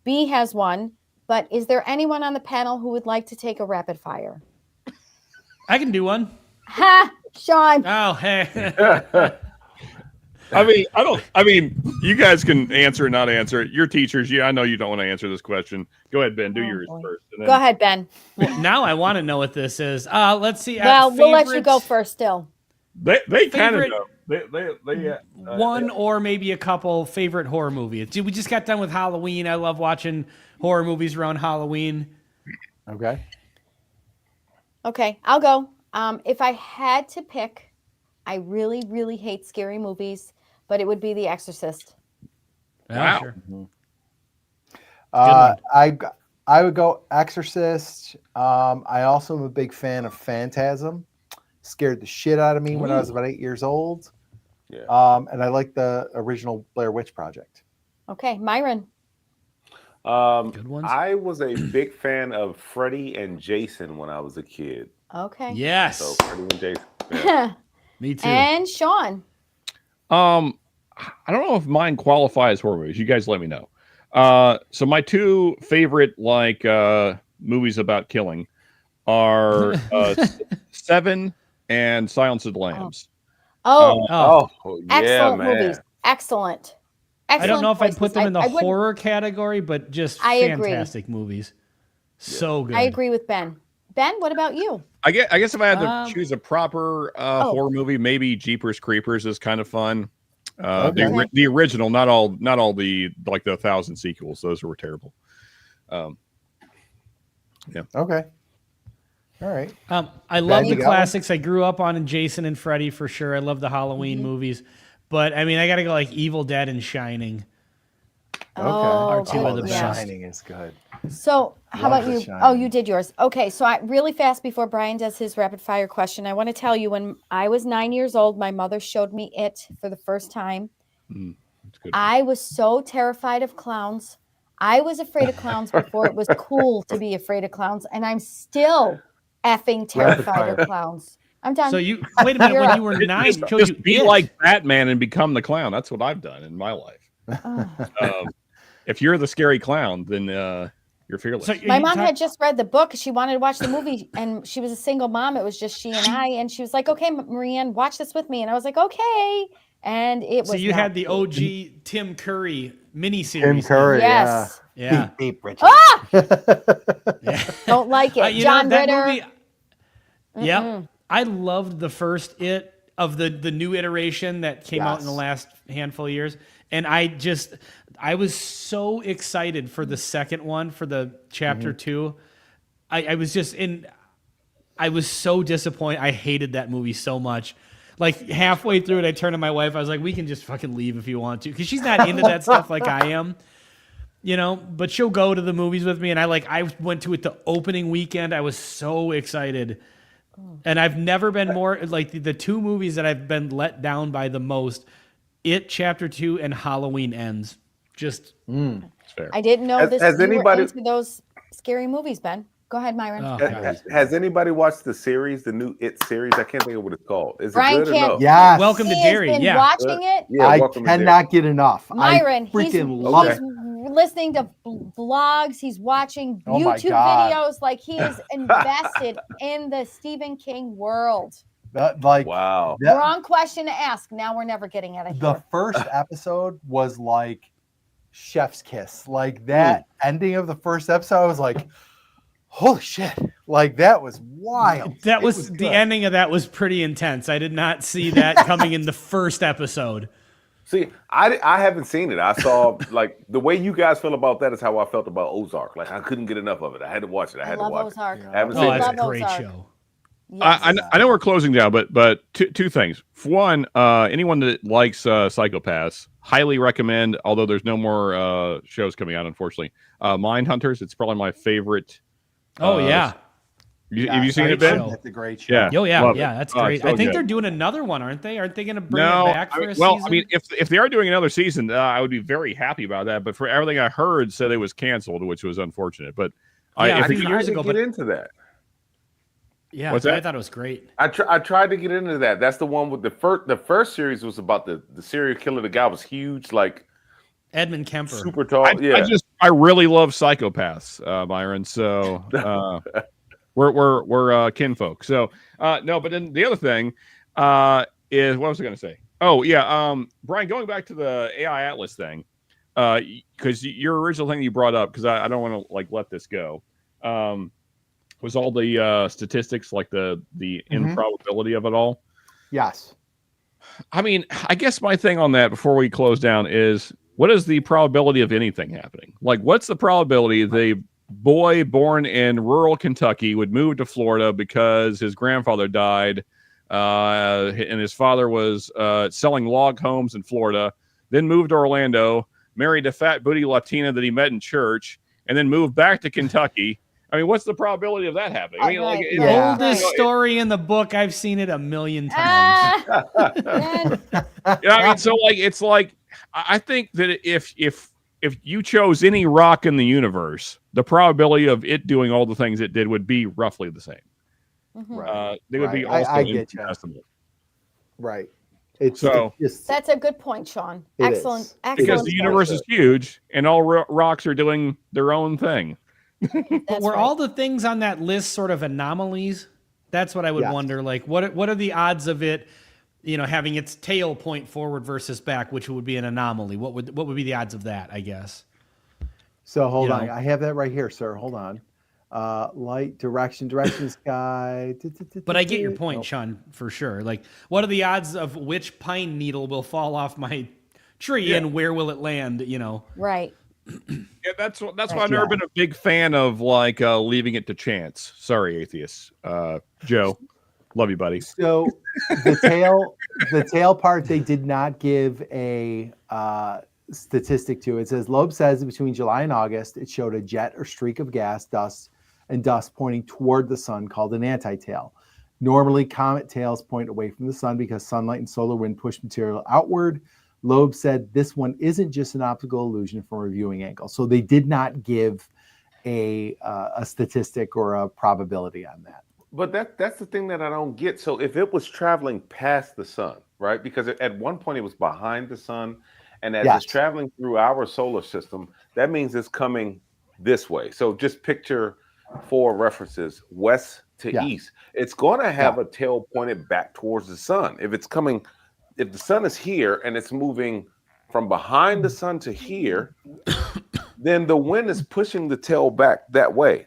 B has one. But is there anyone on the panel who would like to take a rapid fire? I can do one. Ha! Sean. Oh, hey. You guys can answer or not answer it. You're teachers. Yeah, I know you don't want to answer this question. Go ahead, Ben. Do yours first. Go ahead, Ben. Well, now I want to know what this is. Let's see. Well, we'll let you go first still. They kind of know. They one or maybe a couple favorite horror movies. We just got done with Halloween. I love watching horror movies around Halloween. Okay. Okay, I'll go. If I had to pick, I really, really hate scary movies, but it would be The Exorcist. Yeah, Wow. sure. I would go Exorcist. I also am a big fan of Phantasm. Scared the shit out of me when I was about 8 years old. Yeah. And I like the original Blair Witch Project. Okay, Myron. Good ones. I was a big fan of Freddy and Jason when I was a kid. Okay. Yes. So Freddy and Jason. Yeah. Me too. And Sean. I don't know if mine qualifies horror movies. You guys let me know. So my two favorite movies about killing are Seven and Silence of the Lambs. Oh, yeah, excellent man. movies. Excellent. I don't know if I'd choices. put them in the I wouldn't- horror category, but just I agree. fantastic movies. So good. I agree with Ben. Ben, what about you? I guess if I had to Um, choose a proper horror movie, maybe Jeepers Creepers is kind of fun. Okay. The original, not all the 1,000 sequels. Those were terrible. Okay. All right. I love you the got one? classics. I grew up on Jason and Freddy for sure. I love the Halloween movies, but I mean, I got to go like Evil Dead and Shining. Oh, two of good, the yeah. best. Shining is good. So, how Love about The you? Shining. Oh, you did yours. Okay, so really fast before Brian does his rapid fire question, I want to tell you when I was 9 years old, my mother showed me it for the first time. That's good. I was so terrified of clowns. I was afraid of clowns before it was cool to be afraid of clowns, and I'm still effing terrified of clowns. I'm done. So you wait a minute. You're When up. you were 9, Just, showed just you be It. like Batman and become the clown. That's what I've done in my life. Oh. If you're the scary clown, then you're fearless. So My you mom talk- had just read the book. She wanted to watch the movie, and she was a single mom. It was just she and I, and she was like, "Okay, Marianne, watch this with me." And I was like, "Okay." And it was. So you not had the cool. OG Tim Curry miniseries. Tim Curry. Yes. Yeah. Beep, beep, Richard. Yeah. Don't like it. You John know, that Ritter. movie. Yep. I loved the first It of the new iteration that came out in the Yes. last handful of years. And I was so excited for the second one, for the chapter 2. I was so disappointed. I hated that movie so much. Like halfway through it, I turned to my wife. I was like, we can just fucking leave if you want to. Because she's not into that stuff like I am. You know, but she'll go to the movies with me. And I went to it the opening weekend. I was so excited. And I've never been more like the two movies that I've been let down by the most, It Chapter 2 and Halloween Ends. Just It's fair. I didn't know Has- this. has you were anybody- into those scary movies, Ben? Go ahead, Myron. oh, God. Has anybody watched the series, the new It series? I can't think of what it's called. Is Brian it good can't- or no? Yes. Welcome to He has Derry. been Yeah. watching it. Yeah, I welcome to cannot get enough. Myron, I freaking he's love Okay. it. listening to vlogs. He's watching Oh my YouTube God. videos. Like he is invested in the Stephen King world. Like Wow. that- Wrong question to ask. Now we're never getting out of the here. first episode was like chef's kiss. Like that ending of the first episode, I was like, holy shit. Like that was wild. That It was the good. ending of that was pretty intense. I did not see that coming in the first episode. See, I haven't seen it. I saw like the way you guys feel about that is how I felt about Ozark. Like I couldn't get enough of it. I had to watch it. I I had to love watch Ozark. it. I haven't Oh, seen that's it. a love great Ozark. show. Yes. I know we're closing down, but two things. For one, anyone that likes psychopaths, highly recommend. Although there's no more shows coming out, unfortunately. Mindhunters. It's probably my favorite. Oh, yeah. Have you seen great it, Ben? show. That's a great show. Yeah. Oh, yeah. Love it. Yeah, that's Oh, great. so I think good. they're doing another one, aren't they? Aren't they going to bring No, it back for a well, season? I mean, if they are doing another season, I would be very happy about that. But for everything I heard, said it was canceled, which was unfortunate. But Yeah, if a few it- years I ago, get but into that. yeah, What's I that? thought it was great. I tried to get into that. That's the one with the first series was about the serial killer. The guy was huge, like Edmund Kemper. super tall. I really love psychopaths, Myron. So we're kinfolk. So no, but then the other thing is what was I going to say? Oh yeah, Brian, going back to the AI Atlas thing, because your original thing you brought up, because I don't want to like let this go, was all the statistics, like the improbability of it all. Yes. I mean, I guess my thing on that before we close down is what is the probability of anything happening? Like, what's the probability the boy born in rural Kentucky would move to Florida because his grandfather died, and his father was selling log homes in Florida, then moved to Orlando, married a fat booty Latina that he met in church, and then moved back to Kentucky? I mean, what's the probability of that happening? I mean, like, oldest story in the book. I've seen it a million times. I mean, so like, it's like, I think that if you chose any rock in the universe, the probability of it doing all the things it did would be roughly the same. They would be also infinitesimal. Right. That's a good point, Sean. Excellent. Because the universe is huge, and all rocks are doing their own thing. But were all the things on that list sort of anomalies? That's what I would wonder. Like, what are the odds of it, having its tail point forward versus back, which would be an anomaly? What would be the odds of that, I guess? So hold on. I have that right here, sir. Hold on. Light, direction, sky. But I get your point, Sean, for sure. Like, what are the odds of which pine needle will fall off my tree and where will it land, Right. Yeah, that's why I've never been a big fan of like leaving it to chance. Sorry, atheists. Joe, love you, buddy. So the tail part, they did not give a statistic to. It says Loeb says between July and August, it showed a jet or streak of gas, dust pointing toward the sun called an anti-tail. Normally, comet tails point away from the sun because sunlight and solar wind push material outward. Loeb said this one isn't just an optical illusion from a viewing angle. So they did not give a statistic or a probability on that. But that's the thing that I don't get. So if it was traveling past the sun, right? Because at one point it was behind the sun, and as it's traveling through our solar system, that means it's coming this way. So just picture 4 references, west to east. It's going to have a tail pointed back towards the sun. If the sun is here and it's moving from behind the sun to here, then the wind is pushing the tail back that way.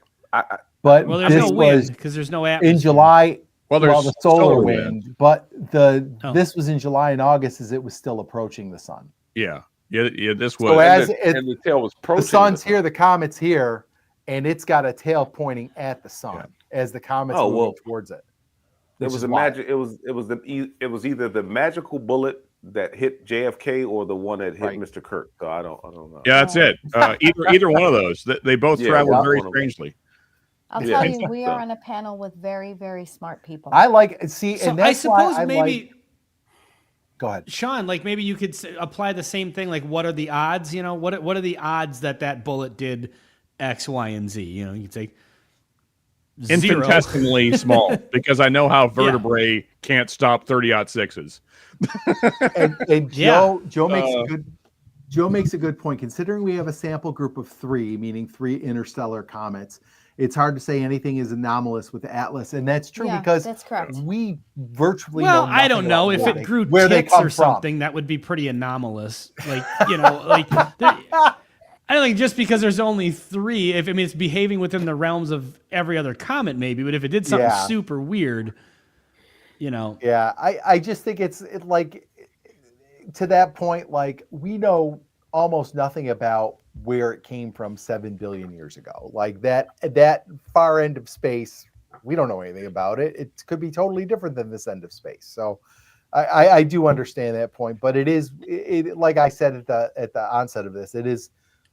But there's no wind because there's no atmosphere. In July, there's the solar wind. But this was in July and August as it was still approaching the sun. Yeah. This was. So and the tail was approaching. The sun's here, the comet's here, and it's got a tail pointing at the sun as the comet's moving towards it. It was either the magical bullet that hit JFK or the one that hit Mr. Kirk. So I don't know. Yeah, that's it. Either one of those. They both travel very strangely. I'll tell you, we are on a panel with very, very smart people. I suppose maybe. Go ahead, Sean. Like maybe you could apply the same thing. Like, what are the odds? What are the odds that bullet did X, Y, and Z? You could say. Infinitesimally small, because I know how vertebrae can't stop 30-06s. and Joe makes a good point. Considering we have a sample group of 3, meaning 3 interstellar comets, it's hard to say anything is anomalous with Atlas, and that's true because that's correct. We virtually I don't know if it grew ticks or something. That would be pretty anomalous. Like I don't think just because there's only 3, it's behaving within the realms of every other comet, maybe. But if it did something super weird, Yeah, I just think it's like to that point, like we know almost nothing about where it came from 7 billion years ago. Like that far end of space, we don't know anything about it. It could be totally different than this end of space. So I do understand that point, but it is like I said at the onset of this, it is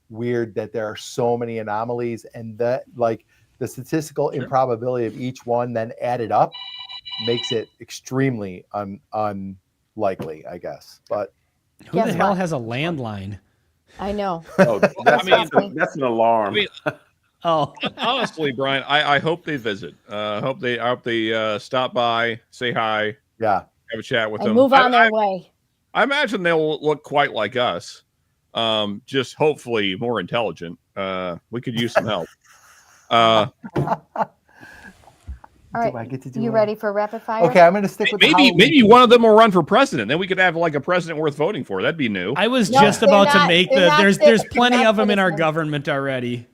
weird that there are so many anomalies, and that like the statistical improbability of each one then added up makes it extremely unlikely, I guess. But who the hell has a landline? I know. That's an alarm. Honestly, Brian, I hope they visit. I hope they stop by, say hi, have a chat with and them, move on their way. I imagine they'll look quite like us. Just hopefully more intelligent. We could use some help. All right, you ready for rapid fire? Okay, I'm going to stick with maybe one of them will run for president. Then we could have like a president worth voting for. That'd be new. I was just about to make there's plenty of them in our government already.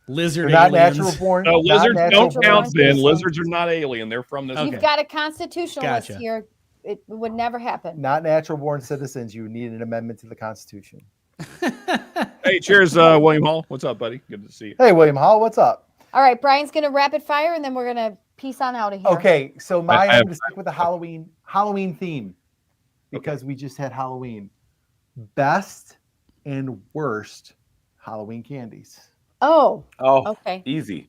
Lizard not aliens. Natural born. No, lizards don't count. Then lizards are not alien. They're from this. You've got a constitutionalist here. It would never happen. Not natural born citizens. You need an amendment to the Constitution. Hey, cheers, William Hall. What's up, buddy? Good to see you. Hey, William Hall, what's up? All right, Brian's gonna rapid fire, and then we're gonna peace on out of here. Okay, so I I'm have- going to stick with the Halloween theme because we just had Halloween. Best and worst Halloween candies. Oh, Oh, okay. easy.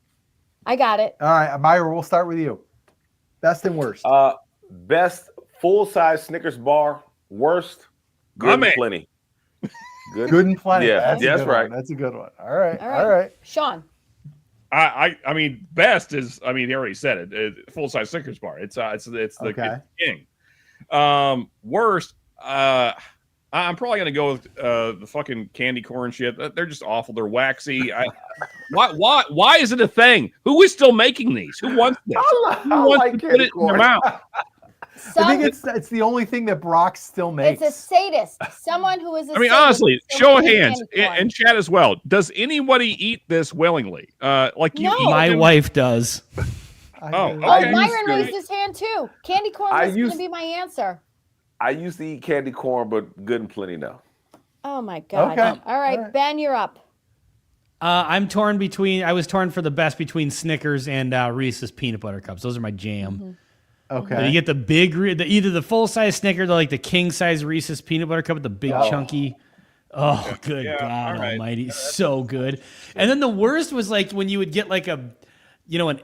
I got it. All right, Myra, we'll start with you. Best and worst. Best full-size Snickers bar. Worst, good and man. plenty. Good and plenty. Yeah, that's a that's good right. One. That's a good one. All right. All right. All right. Sean. I mean, best is. I mean, he already said it. Full size Snickers bar. It's the Okay. king. Worst. I'm probably gonna go with the fucking candy corn shit. They're just awful. They're waxy. Why is it a thing? Who is still making these? Who wants this? Who wants like to put candy it in their corn. mouth? I think it's the only thing that Brock still makes. It's a sadist. Someone who is a I mean, sadist honestly, still show of eats hands candy corn. and chat as well. Does anybody eat this willingly? Like you No. eat My them- wife does. Oh, do. Oh, okay. Myron to- raised his hand too. Candy corn I was used- going to be my answer. I used to eat candy corn, but good and plenty now. Oh my God. Okay. All right, All right. Ben, you're up. I'm torn between. I was torn for the best between Snickers and Reese's peanut butter cups. Those are my jam. Okay. So you get the big, either the full size Snickers or like the king size Reese's peanut butter cup with the big Oh. chunky. Oh, good Yeah, God all right. Almighty, so good. And then the worst was like when you would get like an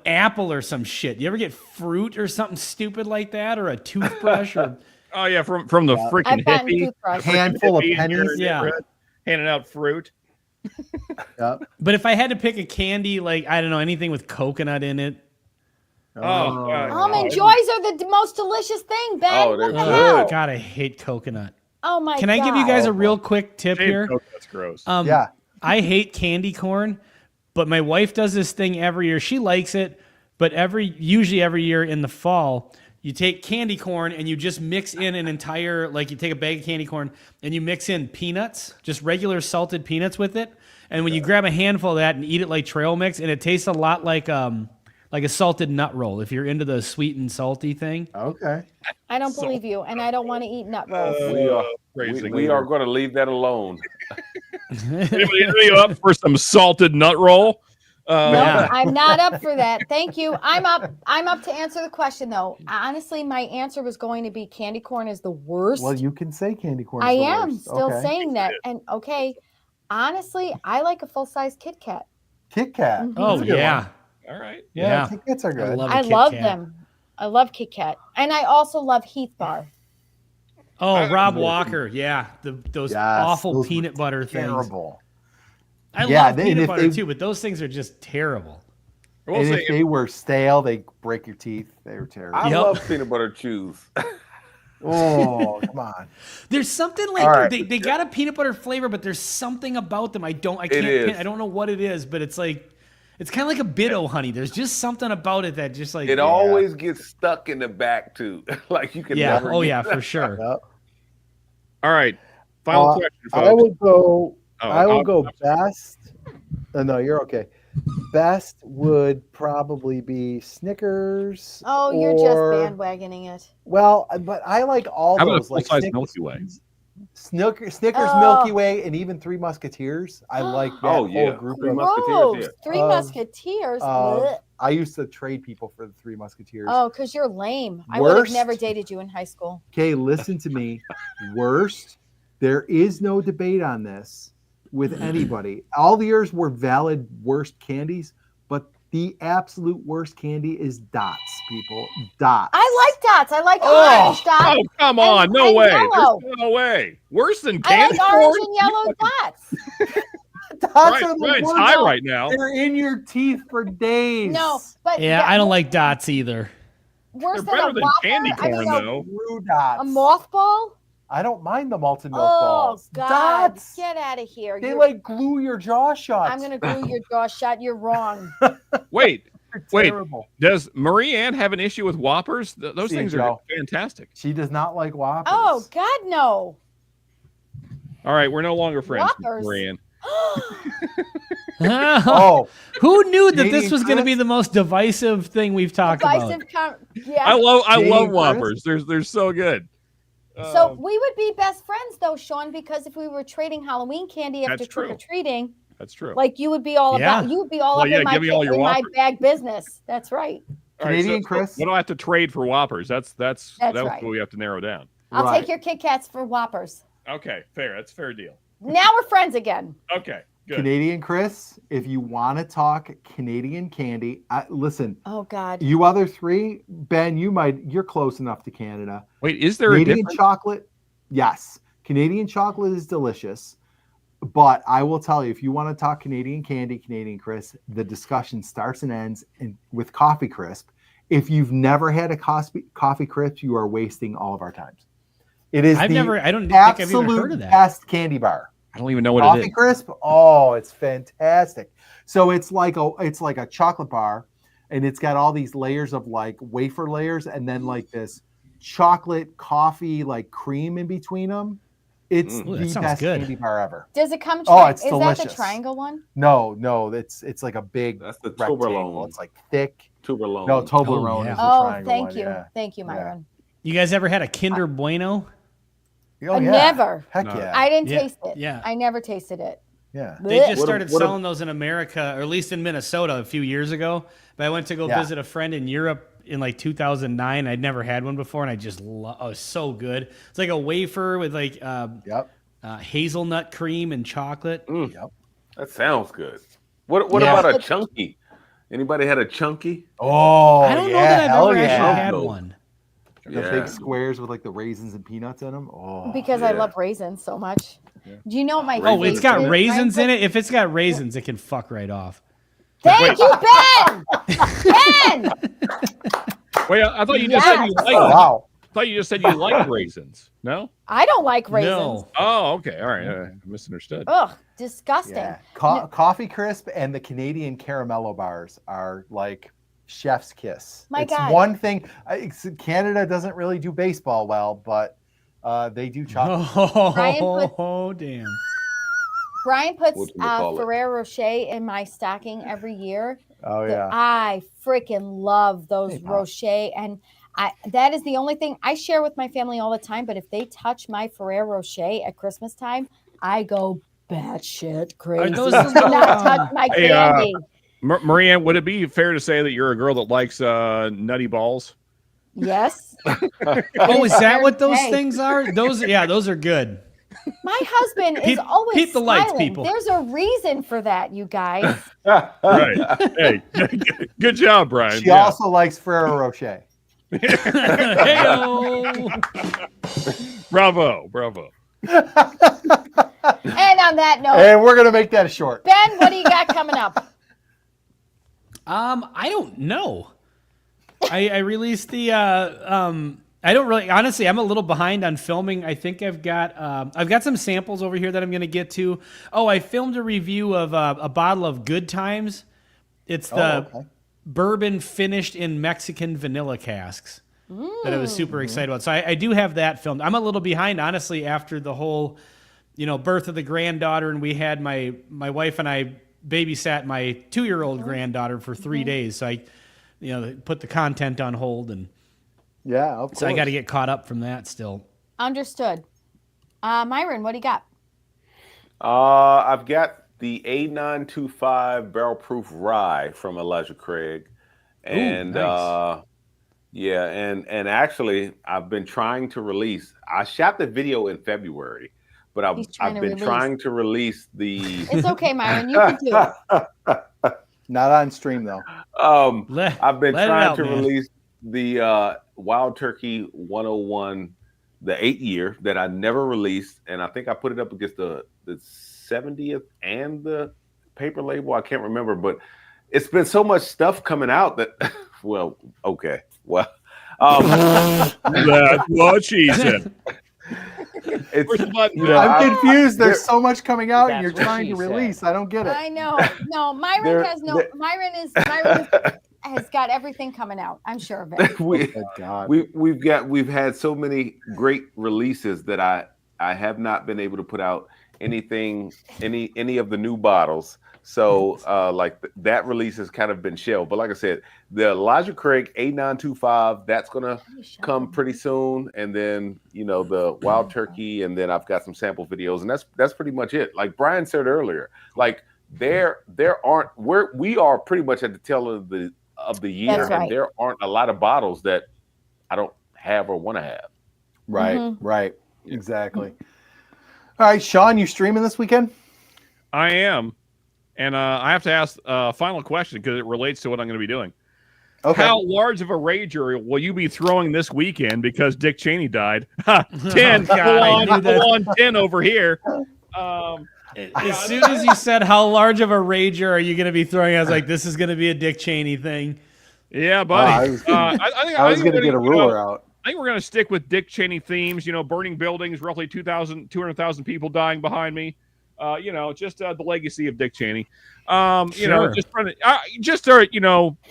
apple or some shit. You ever get fruit or something stupid like that, or a toothbrush or Oh yeah, from the freaking I've gotten hippie. toothbrush. Handful of hippie in pennies. your Yeah. neighborhood, handing out fruit. Yep. But if I had to pick a candy, like I don't know, anything with coconut in it. Oh, God. Almond joys are the most delicious thing, Ben. Oh, what they're the good. hell? God, I hate coconut. Oh my God. Can I give you guys a real quick tip Shaved here? coconut's gross. Yeah. I hate candy corn, but my wife does this thing every year. She likes it, but usually every year in the fall, you take candy corn and you just mix in an entire, like you take a bag of candy corn and you mix in peanuts, just regular salted peanuts with it. And when you grab a handful of that and eat it like trail mix, and it tastes a lot like a salted nut roll, if you're into the sweet and salty thing. Okay. I don't believe you, and I don't want to eat nut rolls. We are going to leave that alone. Anybody up for some salted nut roll? No, Yeah. I'm not up for that. Thank you. I'm up to answer the question though. Honestly, my answer was going to be candy corn is the worst. Well, you can say candy corn. I is the am worst. still Okay. saying that. And okay, honestly, I like a full size Kit Kat. Kit Kat. Mhm. Oh, That's a good yeah. one. All right. Yeah. Yeah. Kit Kats are good. I Kit love Kat. them. I love Kit Kat, and I also love Heath Bar. Oh, Rob Walker. Yeah. Those Yes, awful those were peanut butter things. Terrible. I Yeah, love and peanut if butter they- too, but those things are just terrible. I will And say, if they were stale, they break your teeth. They were terrible. I Yep. love peanut butter chews. Oh, come on. There's something All like right. they got a peanut butter flavor, but there's something about them I can't is. I don't know what it is, but it's like it's kind of like a Bit-O honey. There's just something about it that just like It always gets stuck in the back too. Like you can yeah. never Oh get- yeah, for sure. Yep. all right. Final Uh, question, folks. I will go. Oh, I will I'll- go best. No, you're okay. Best would probably be Snickers. Oh, you're just or- bandwagoning it. Well, but I like all How about a those, like full-size Snickers, Milky Way? Snickers, Oh. Milky Way, and even Three Musketeers. I like that Oh, whole yeah. group Three of. Musketeers, Gross. yeah. Three Of- Musketeers. of- Blech. I used to trade people for the Three Musketeers. Oh, because you're lame. I would have Worst? never dated you in high school. Okay, listen to me. Worst. There is no debate on this with anybody. All the years were valid worst candies, but the absolute worst candy is Dots, people. Dots. I like dots. I like Oh. orange dots. Oh, come on. No and way. yellow. There's no way. Worse than I candy like orange corn? and yellow dots. Dots Right, are the Brian's worst. high right now. They're in your teeth for days. No, but Yeah, I don't like dots either. worse They're than better a than Whopper. candy I mean, corn, though. True Dots. a mothball. I don't mind the malted milk Oh balls. God! Dots. Get out of here! They You're- like glue your jaw shut. I'm gonna glue your jaw shut. You're wrong. Wait, They're wait. terrible. does Marie Ann have an issue with Whoppers? Those See, things are Joe. fantastic. She does not like Whoppers. Oh God, no! All right, we're no longer friends, Whoppers. Marie Ann. Oh, Who knew that Canadian this was going to be Chris? the most divisive thing we've talked about? Divisive yeah. I love Jane love Chris? Whoppers. They're so good. So we would be best friends though, Sean, because if we were trading Halloween candy after That's trick or true. treating, That's true. like you would be all about, you would be all Well, up yeah, in my give me all your in my Whoppers. bag business. That's right. All right, Canadian Chris. What do I have to trade for Whoppers? That's right. what we have to narrow down. I'll take your Kit Kats for Whoppers. Okay, fair. That's a fair deal. Now we're friends again. Okay, good. Canadian Chris, if you want to talk Canadian candy, listen. Oh God. You other three, Ben, you're close enough to Canada. Wait, is there Canadian a difference? chocolate? Yes. Canadian chocolate is delicious. But I will tell you, if you want to talk Canadian candy, Canadian Crisp, the discussion starts and ends with Coffee Crisp. If you've never had a Coffee Crisp, you are wasting all of our times. It is I don't think I've even absolute heard of that. best candy bar. I don't even know what Coffee it is. Crisp. Oh, it's fantastic. So it's like a chocolate bar, and it's got all these layers of like wafer layers, and then like this chocolate coffee like cream in between them. It's Ooh, the best good. candy bar ever. Does it come? It's is delicious. that the triangle one? No, it's like a big. That's the rectangle. Toblerone. It's like thick. Toblerone. No, Toblerone yeah. is the Oh, triangle thank one, you, yeah. thank you, Myron. You guys ever had a Kinder Bueno? Oh, yeah. Never. Heck No. yeah. I didn't Yeah, taste it. yeah. I never tasted it. Yeah. They Blech. just What a- started what a- selling those in America, or at least in Minnesota, a few years ago. But I went to go Yeah. visit a friend in Europe in like 2009. I'd never had one before, and I just oh, it's so good. It's like a wafer with like Yep. hazelnut cream and chocolate. Yep. That sounds good. What Yeah. about a chunky? Anybody had a chunky? Oh, I don't know yeah, that I've hell ever yeah. actually had No. one. The big squares with like the raisins and peanuts in them. Oh, Because I yeah. love raisins so much. Do you know what my Oh, it's got favorite- raisins Ryan in it. If it's got raisins, it can fuck right off. Thank you, Ben. Ben. Wait, I thought you just Yes. said you oh, liked. wow. I thought you just said you liked raisins. No. I don't like raisins. No. Oh, okay. All right. I misunderstood. Ugh, disgusting. Yeah. Coffee Crisp and the Canadian Caramello bars are like chef's kiss. My it's God. one thing. Canada doesn't really do baseball well, but they do chocolate. Oh, damn. Brian puts Whatchamacallit? Ferrero Rocher in my stocking every year. Oh yeah. I freaking love those Hey, Pop. Rocher, and that is the only thing I share with my family all the time. But if they touch my Ferrero Rocher at Christmas time, I go batshit crazy. those Do little, not touch my Hey, candy. Marianne, would it be fair to say that you're a girl that likes nutty balls? Yes, Oh, is that what those Hey. things are? Those are good. my husband is Peep- always peep the lights, smiling. people. There's a reason for that, you guys. Right. Hey, good job, Brian. She also likes Ferrero Rocher. Hey-o. Bravo. And on that note, And we're gonna make that short. Ben, what do you got coming up? I don't know. I released the I don't really honestly. I'm a little behind on filming. I think I've got some samples over here that I'm going to get to. Oh, I filmed a review of a bottle of Good Times. It's the okay. bourbon finished in Mexican vanilla casks that I was super excited about. So I do have that filmed. I'm a little behind, honestly, after the whole, birth of the granddaughter, and we had my wife and I babysat my 2-year-old granddaughter for 3 days. So I, put the content on hold, and Yeah, of course. so I got to get caught up from that still. Understood. Myron, what do you got? I've got the A925 barrel proof rye from Elijah Craig. And nice. yeah, and actually I've been trying to release. I shot the video in February, but I've been trying to release the It's okay, Myron. You can do it. Not on stream though. I've been let it trying out, to man. release the Wild Turkey 101, the 8-year that I never released, and I think I put it up against the 70th and the paper label. I can't remember, but it's been so much stuff coming out that well, okay. Well, That's what she said. it's Push the button. you know, I'm I- confused. There's there- so much coming out, and That's you're what trying she to said. release. I don't get it. I know. No, Myron There- has no. there- Myron has got everything coming out. I'm sure of it. we, Good God. we've had so many great releases that I have not been able to put out any of the new bottles, So that release has kind of been shelved. But like I said, the Elijah Craig A925, that's gonna come pretty soon. And then the Wild Turkey, and then I've got some sample videos, and that's pretty much it. Like Brian said earlier, like we are pretty much at the tail of the year, That's right. and there aren't a lot of bottles that I don't have or want to have. Right, right, exactly. All right, Sean, you streaming this weekend? I am, and I have to ask a final question because it relates to what I'm going to be doing. Okay. How large of a rager will you be throwing this weekend because Dick Cheney died? 10. Full on 10 over here. As soon as you said how large of a rager are you going to be throwing, I was like, this is going to be a Dick Cheney thing. Yeah, buddy. I was going to get a ruler out. I think we're going to stick with Dick Cheney themes. Burning buildings, roughly 200,000 people dying behind me. Just the legacy of Dick Cheney. Just trying to,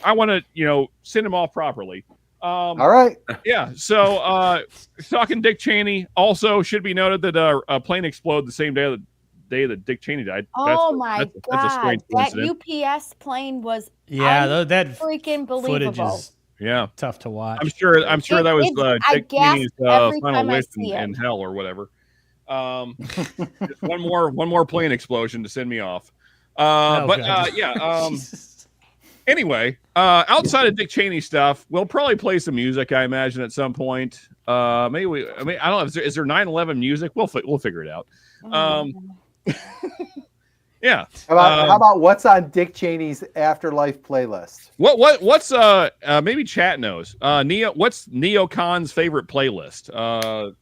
I want to, send him off properly. All right. Yeah. So, talking Dick Cheney, also should be noted that a plane exploded the same day that Dick Cheney died. Oh my God! That's a strange coincidence. That UPS plane was that freaking believable. Is tough to watch. I'm sure that was Dick Cheney's final wish in hell or whatever. Just one more plane explosion to send me off. Anyway, outside of Dick Cheney stuff, we'll probably play some music, I imagine, at some point. I don't know. Is there 9/11 music? We'll figure it out. Yeah. How about what's on Dick Cheney's afterlife playlist? What's maybe chat knows. What's Neocon's favorite playlist?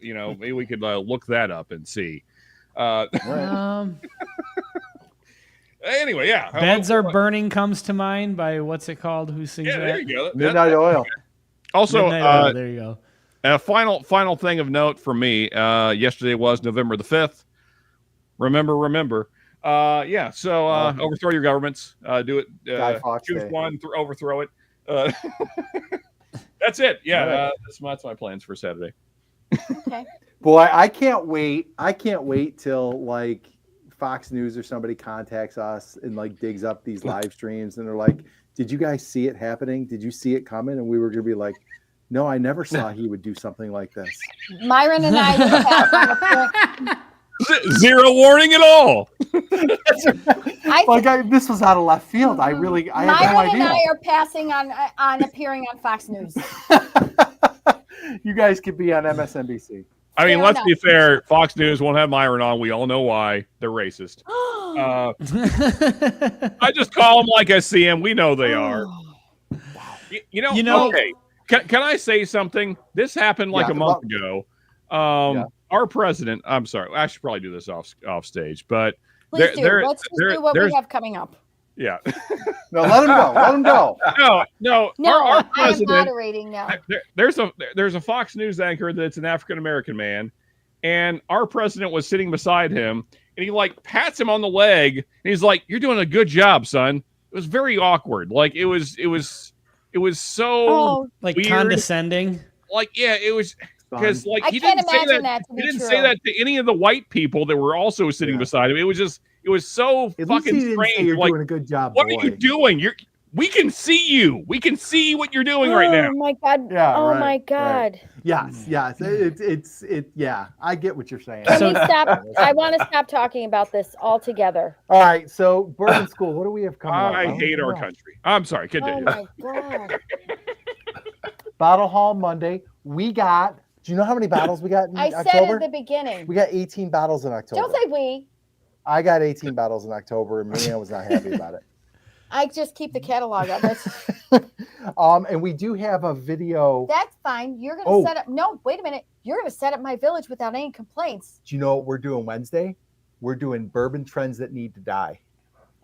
Maybe we could look that up and see. Anyway, yeah. Beds Are Burning comes to mind by what's it called? Who sings that? There you go. Midnight Oil. Also, there you go. A final thing of note for me. Yesterday was November the 5th. Remember. So overthrow your governments. Do it. Choose one. Overthrow it. That's it. Yeah, that's my plans for Saturday. Okay. Boy, I can't wait till Fox News or somebody contacts us and digs up these live streams and they're like, "Did you guys see it happening? Did you see it coming?" And we were gonna be like, "No, I never saw he would do something like this." Myron and I Zero warning at all. This was out of left field. I had no idea. Myron and I are passing on appearing on Fox News. You guys could be on MSNBC. I mean, let's be fair. Fox News won't have Myron on. We all know why. They're racist. I just call them like I see them. We know they are. Okay. Can I say something? This happened a month ago. Our president, I'm sorry, I should probably do this off stage, but please do. Let's just do what we have coming up. Yeah. No, let him go. No. Our president, I'm moderating now. There's a Fox News anchor that's an African American man, and our president was sitting beside him, and he pats him on the leg, and he's like, "You're doing a good job, son." It was very awkward. It was so weird. Condescending. It was. Because he didn't say that. He didn't say that to any of the white people that were also sitting beside him. It was so fucking strange. You're doing a good job. What are you doing? We can see you. We can see what you're doing right now. Oh my God. Yeah. Oh my God. Right. Yes. It's yeah. I get what you're saying. Can we stop? I want to stop talking about this altogether. All right. So Bourbon School, what do we have coming up? I hate our country. I'm sorry. Continue. Oh my God. Bottle Haul Monday. We got. Do you know how many bottles we got in October? I said at the beginning. We got 18 bottles in October. Don't say we. I got 18 bottles in October, and Marianne was not happy about it. I just keep the catalog of it. And we do have a video. That's fine. You're going to set up. No, wait a minute. You're going to set up my village without any complaints. Do you know what we're doing Wednesday? We're doing bourbon trends that need to die.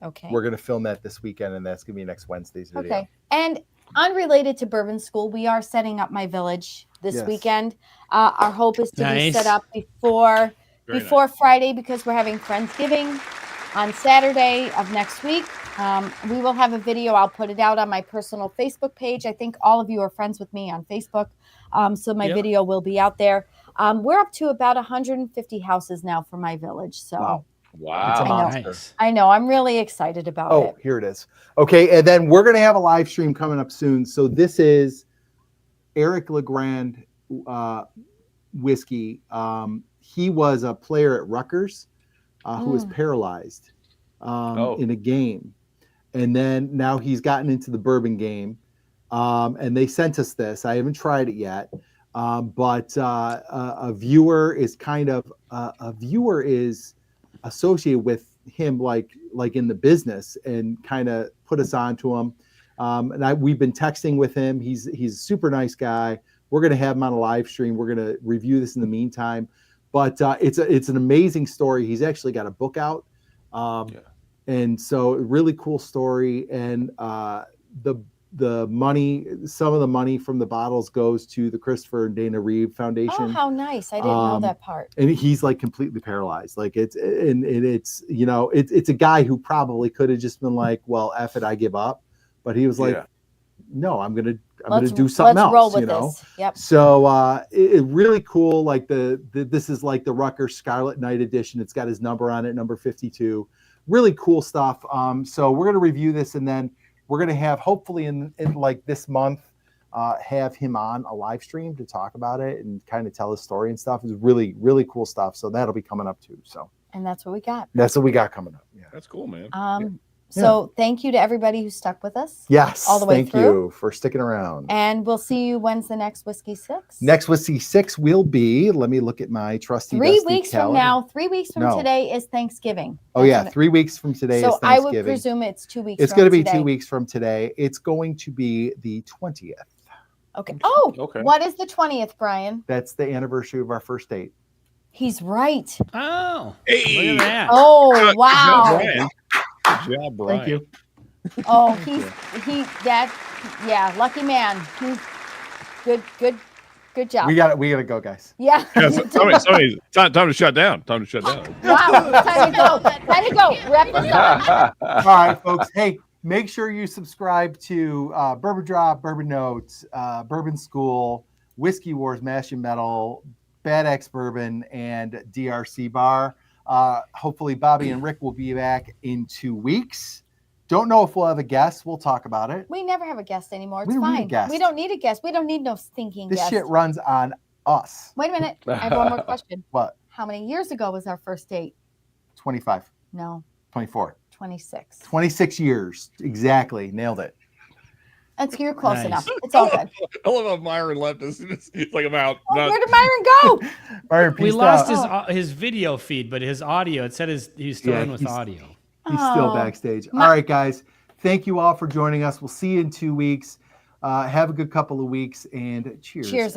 Okay. We're going to film that this weekend, and that's going to be next Wednesday's video. Okay. And unrelated to Bourbon School, we are setting up my village this weekend. Our hope is to be set up before Friday because we're having Friendsgiving on Saturday of next week. We will have a video. I'll put it out on my personal Facebook page. I think all of you are friends with me on Facebook. So my video will be out there. We're up to about 150 houses now for my village. So Wow. It's a I know. monster. Nice. I know. I'm really excited about Oh, it. here it is. Okay, and then we're gonna have a live stream coming up soon. So this is Eric Legrand whiskey. He was a player at Rutgers who was paralyzed in a game, and then now he's gotten into the bourbon game. And they sent us this. I haven't tried it yet, but a viewer is associated with him like in the business and kind of put us on to him. And we've been texting with him. He's a super nice guy. We're going to have him on a live stream. We're going to review this in the meantime, but it's an amazing story. He's actually got a book out. And so really cool story. And the money, some of the money from the bottles goes to the Christopher and Dana Reeve Foundation. Oh, how nice. I didn't know that part. And he's like completely paralyzed. Like it's a guy who probably could have just been like, well, F it, I give up. But he was like, no, I'm going to do something else, roll with this. Yep. So it really cool. Like this is like the Rutgers Scarlet Knight edition. It's got his number on it, number 52. Really cool stuff. So we're going to review this, and then we're going to have, hopefully in like this month, have him on a live stream to talk about it and kind of tell his story and stuff. It's really, really cool stuff. So that'll be coming up too. So And that's what we got. that's what we got coming up. Yeah. That's cool, man. So thank you to everybody who stuck with us. Yes. All the way thank through. you for sticking around. And we'll see you. When's the next Whiskey 6? Next Whiskey 6 will be, let me look at my trusty 3 dusty weeks from calendar. now. 3 weeks from No. today is Thanksgiving. Oh That's yeah, what 3 weeks from today is so Thanksgiving. I would presume it's 2 weeks. It's from going to be today. 2 weeks from today. It's going to be the 20th. Okay. Oh, Okay. what is the 20th, Brian? That's the anniversary of our first date. He's right. Oh, Hey. look at that. Oh, Good job, wow. Brian. Good job, Brian. Thank you. Oh, lucky man. He's good job. We got to go, guys. Yeah. Yeah, somebody, time to shut down. Time to shut down. Wow. Time to go. Time to go. Wrap this up. All right, folks. Hey, make sure you subscribe to Bourbon Drop, Bourbon Notes, Bourbon School, Whiskey Wars, Mash and Metal, Bad X Bourbon, and DRC Bar. Hopefully, Bobby and Rick will be back in 2 weeks. Don't know if we'll have a guest. We'll talk about it. We never have a guest anymore. It's We don't need a fine. guest. We don't need a guest. We don't need no stinking This guest. shit runs on us. Wait a minute. I have one more question. What? How many years ago was our first date? 25, No, 24, 26. 26 years. Exactly. Nailed it. That's you're close Nice. enough. It's all good. I love how Myron left us. It's like I'm out. Oh, Not- where did Myron go? Byron, We peace lost out. his video feed, but his audio, it said he's still Yeah, in with he's- audio. He's still Oh. backstage. All right, guys. Thank you all for joining us. We'll see you in 2 weeks. Have a good couple of weeks, and cheers. Cheers.